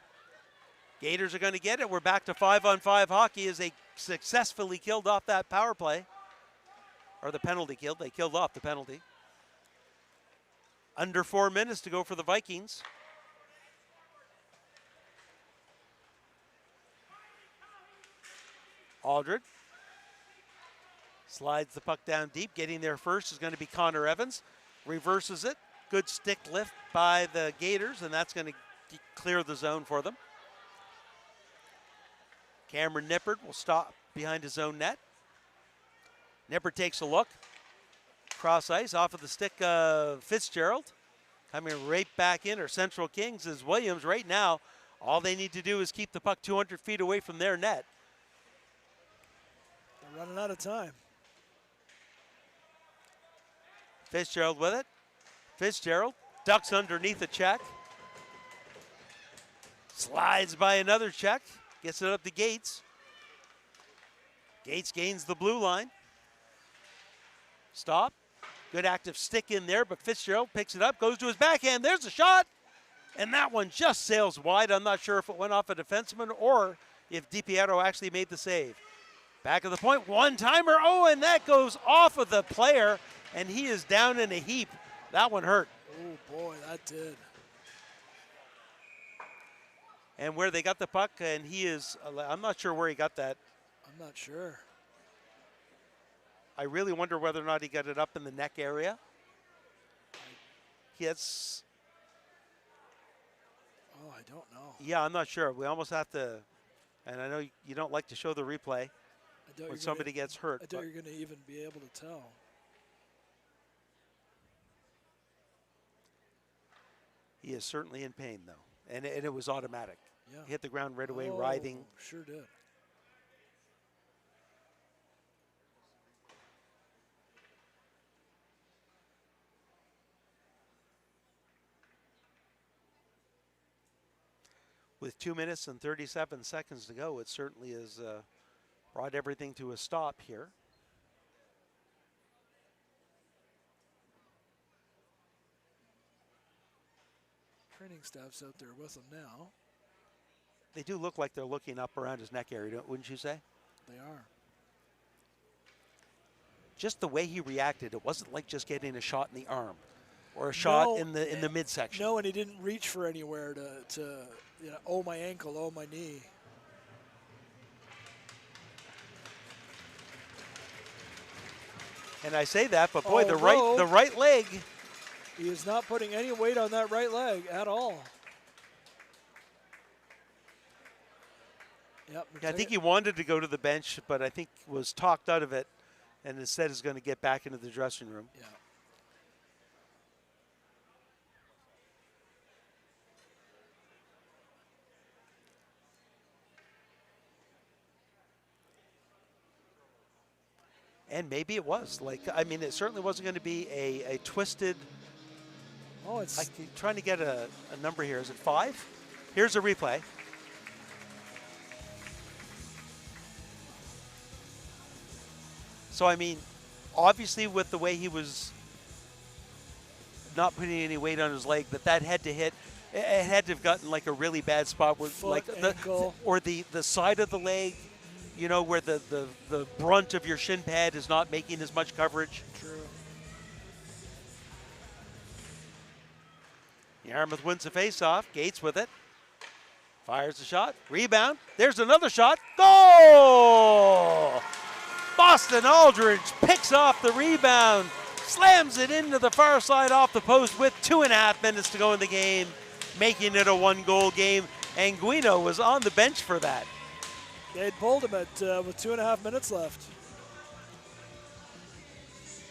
Gators are going to get it. We're back to 5-on-5 hockey as they successfully killed off that power play. Or the penalty killed. They killed off the penalty. Under 4 minutes to go for the Vikings. Aldred slides the puck down deep. Getting there first is going to be Connor Evans. Reverses it. Good stick lift by the Gators, and that's going to clear the zone for them. Cameron Nippert will stop behind his own net. Nippert takes a look. Cross ice off of the stick of Fitzgerald. Coming right back in, or Central Kings is Williams right now. All they need to do is keep the puck 200 feet away from their net. They're running out of time. Fitzgerald with it. Fitzgerald ducks underneath a check. Slides by another check. Gets it up to Gates. Gates gains the blue line. Stop. Good active stick in there, but Fitzgerald picks it up, goes to his backhand. There's a shot. And that one just sails wide. I'm not sure if it went off a defenseman or if DiPiero actually made the save. Back of the point, one-timer. Oh, and that goes off of the player, and he is down in a heap. That one hurt. Oh, boy, that did. And where they got the puck, and he is, I'm not sure where he got that. I'm not sure. I really wonder whether or not he got it up in the neck area. Yes. Oh, I don't know. Yeah, I'm not sure. We almost have to, and I know you don't like to show the replay when somebody gets hurt. I doubt you're going to even be able to tell. He is certainly in pain, though, and it was automatic. Yeah. He hit the ground right away, writhing. Sure did. With 2 minutes and 37 seconds to go, it certainly has brought everything to a stop here. Training staff's out there with them now. They do look like they're looking up around his neck area, wouldn't you say? They are. Just the way he reacted, it wasn't like just getting a shot in the arm or a shot No, in the midsection. No, and he didn't reach for anywhere to oh, my ankle, oh, my knee. And I say that, but boy, the Although- right leg. He is not putting any weight on that right leg at all. Yep. Yeah, I think he wanted to go to the bench, but I think was talked out of it, and instead is going to get back into the dressing room. Yeah. And maybe it was. Like, I mean, it certainly wasn't going to be a twisted. Oh, it's I'm trying to get a number here. Is it 5? Here's a replay. So, I mean, obviously with the way he was not putting any weight on his leg, that had to hit. It had to have gotten like a really bad spot where, Foot, like ankle. or the side of the leg, you know, where the brunt of your shin pad is not making as much coverage. true. Yarmouth wins the faceoff. Gates with it. Fires the shot. Rebound. There's another shot. Goal! Boston Aldridge picks off the rebound. Slams it into the far side off the post with 2.5 minutes to go in the game, making it a 1-goal game. And Guino was on the bench for that. They had pulled him at with 2.5 minutes left.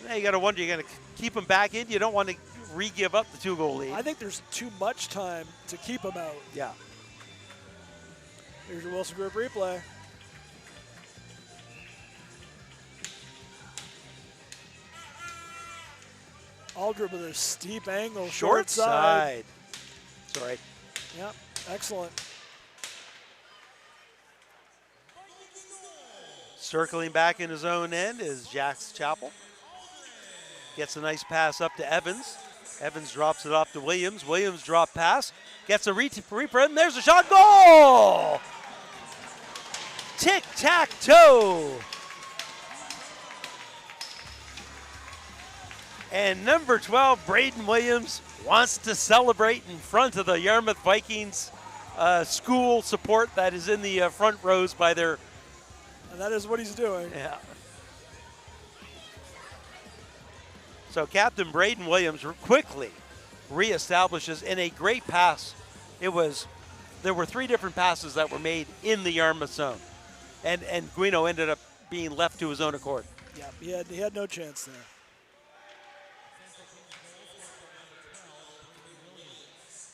Now you got to wonder, you're going to keep him back in. You don't want to re-give up the 2-goal lead. I think there's too much time to keep him out. Yeah. Here's your Wilson Group replay. Aldridge with a steep angle, short side. Sorry. Yep, excellent. Circling back in his own end is Jax Chappell. Gets a nice pass up to Evans. Evans drops it off to Williams. Williams drop pass. Gets a reprint, and there's a shot. Goal! Tic-tac-toe. And number 12, Braden Williams, wants to celebrate in front of the Yarmouth Vikings school support that is in the front rows by their. And that is what he's doing. Yeah. So Captain Braden Williams quickly reestablishes in a great pass. There were 3 different passes that were made in the Yarmouth zone. And Guino ended up being left to his own accord. Yeah, he had no chance there.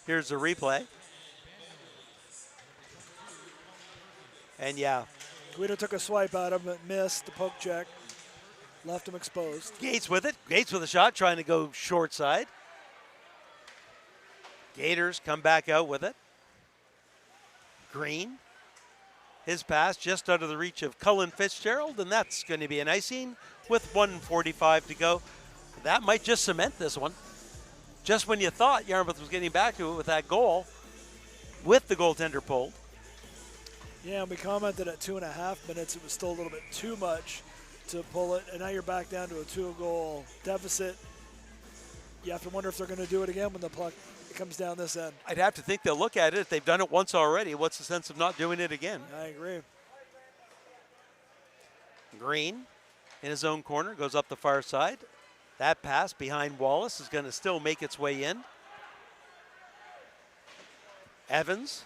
Here's the replay. And yeah, Guido took a swipe at him, but missed the poke check. Left him exposed. Gates with it. Gates with a shot, trying to go short side. Gators come back out with it. Green. His pass just out of the reach of Cullen Fitzgerald, and that's going to be an icing with 1:45 to go. That might just cement this one. Just when you thought Yarmouth was getting back to it with that goal, with the goaltender pulled. Yeah, and we commented at 2.5 minutes it was still a little bit too much to pull it, and now you're back down to a 2-goal deficit. You have to wonder if they're going to do it again when the puck comes down this end. I'd have to think they'll look at it. If they've done it once already, what's the sense of not doing it again? I agree. Green in his own corner, goes up the far side. That pass behind Wallace is going to still make its way in. Evans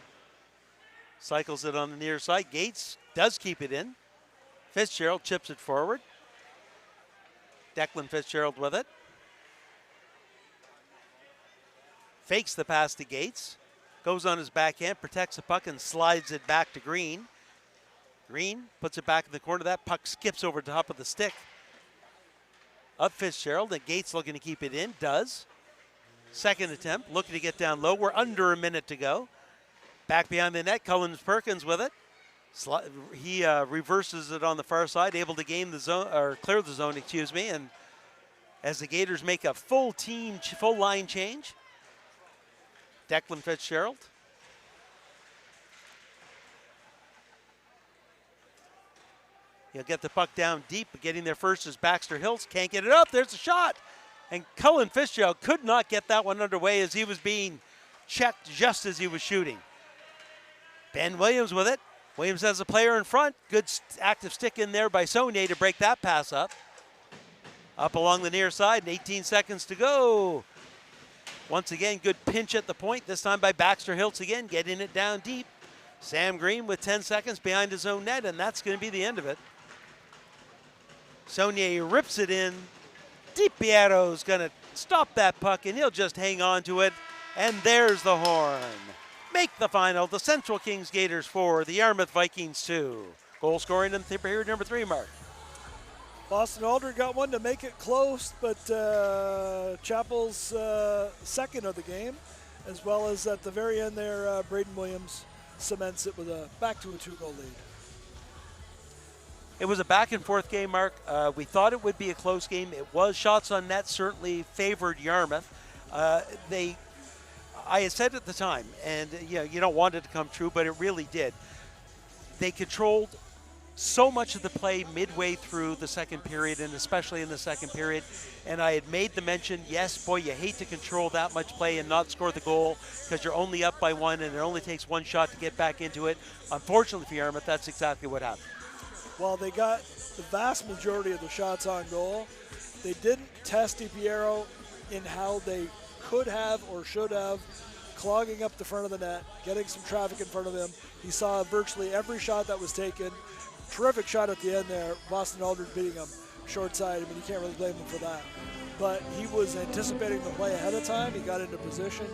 cycles it on the near side. Gates does keep it in. Fitzgerald chips it forward. Declan Fitzgerald with it. Fakes the pass to Gates. Goes on his backhand, protects the puck, and slides it back to Green. Green puts it back in the corner. That puck skips over the top of the stick of Fitzgerald, and Gates looking to keep it in, does. Second attempt, looking to get down low. We're under a minute to go. Back behind the net, Cullen Perkins with it. He reverses it on the far side, able to gain the zone, or clear the zone, excuse me, and as the Gators make a full line change, Declan Fitzgerald He'll get the puck down deep, but getting there first is Baxter Hills. Can't get it up. There's a shot. And Cullen Fitzgerald could not get that one underway as he was being checked just as he was shooting. Ben Williams with it. Williams has a player in front. Good active stick in there by Saunier to break that pass up. Up along the near side, and 18 seconds to go. Once again, good pinch at the point, this time by Baxter Hiltz again, getting it down deep. Sam Green with 10 seconds behind his own net, and that's going to be the end of it. Saunier rips it in. DiPiero's going to stop that puck, and he'll just hang on to it. And there's the horn. Make the final. The Central Kings Gators 4, the Yarmouth Vikings 2. Goal scoring in the period number 3, Mark. Boston Aldred got one to make it close, but Chapel's second of the game, as well as at the very end there, Braden Williams cements it with back to a 2-goal lead. It was a back-and-forth game, Mark. We thought it would be a close game. It was. Shots on net certainly favored Yarmouth. I had said at the time, and you don't want it to come true, but it really did. They controlled so much of the play midway through the second period, and especially in the second period. And I had made the mention, yes, boy, you hate to control that much play and not score the goal because you're only up by 1 and it only takes 1 shot to get back into it. Unfortunately for Yarmouth, that's exactly what happened. While they got the vast majority of the shots on goal, they didn't test DiPiero in how they could have or should have, clogging up the front of the net, getting some traffic in front of him. He saw virtually every shot that was taken. Terrific shot at the end there. Boston Aldred beating him short side. I mean, you can't really blame him for that. But he was anticipating the play ahead of time. He got into position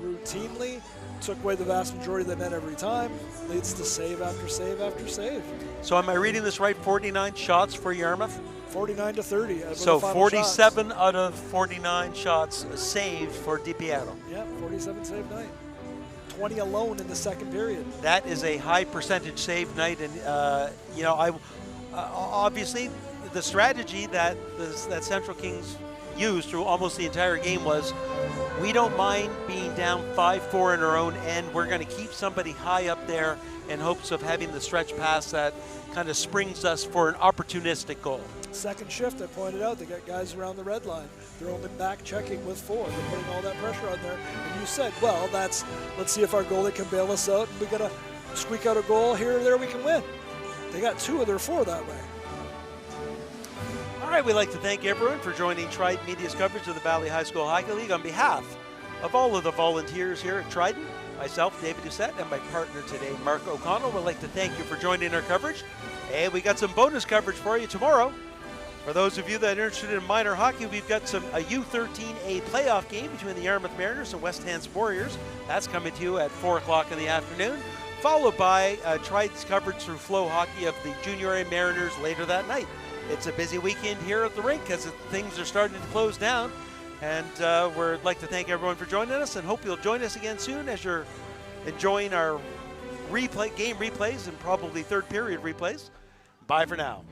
routinely, took away the vast majority of the net every time, leads to save after save after save. So am I reading this right? 49 shots for Yarmouth? 49 to 30. So 47 shots. Out of 49 shots saved for DiPiero. Yeah, 47 save night. 20 alone in the second period. That is a high percentage save night, and obviously the strategy that that Central Kings used through almost the entire game was, we don't mind being down 5-4 in our own end. We're going to keep somebody high up there in hopes of having the stretch pass that kind of springs us for an opportunistic goal. Second shift, I pointed out, they got guys around the red line. They're only back checking with 4. They're putting all that pressure on there. And you said, well, let's see if our goalie can bail us out, and we got to squeak out a goal here or there, we can win. They got 2 of their 4 that way. All right, we'd like to thank everyone for joining Trident Media's coverage of the Valley High School Hockey League. On behalf of all of the volunteers here at Trident, myself, David Doucette, and my partner today, Mark O'Connell, would like to thank you for joining our coverage. And we got some bonus coverage for you tomorrow. For those of you that are interested in minor hockey, we've got a U13A playoff game between the Yarmouth Mariners and West Hants Warriors. That's coming to you at 4 o'clock in the afternoon, followed by Trident's coverage through Flow Hockey of the Junior A Mariners later that night. It's a busy weekend here at the rink because things are starting to close down. And we'd like to thank everyone for joining us and hope you'll join us again soon as you're enjoying our game replays and probably third period replays. Bye for now.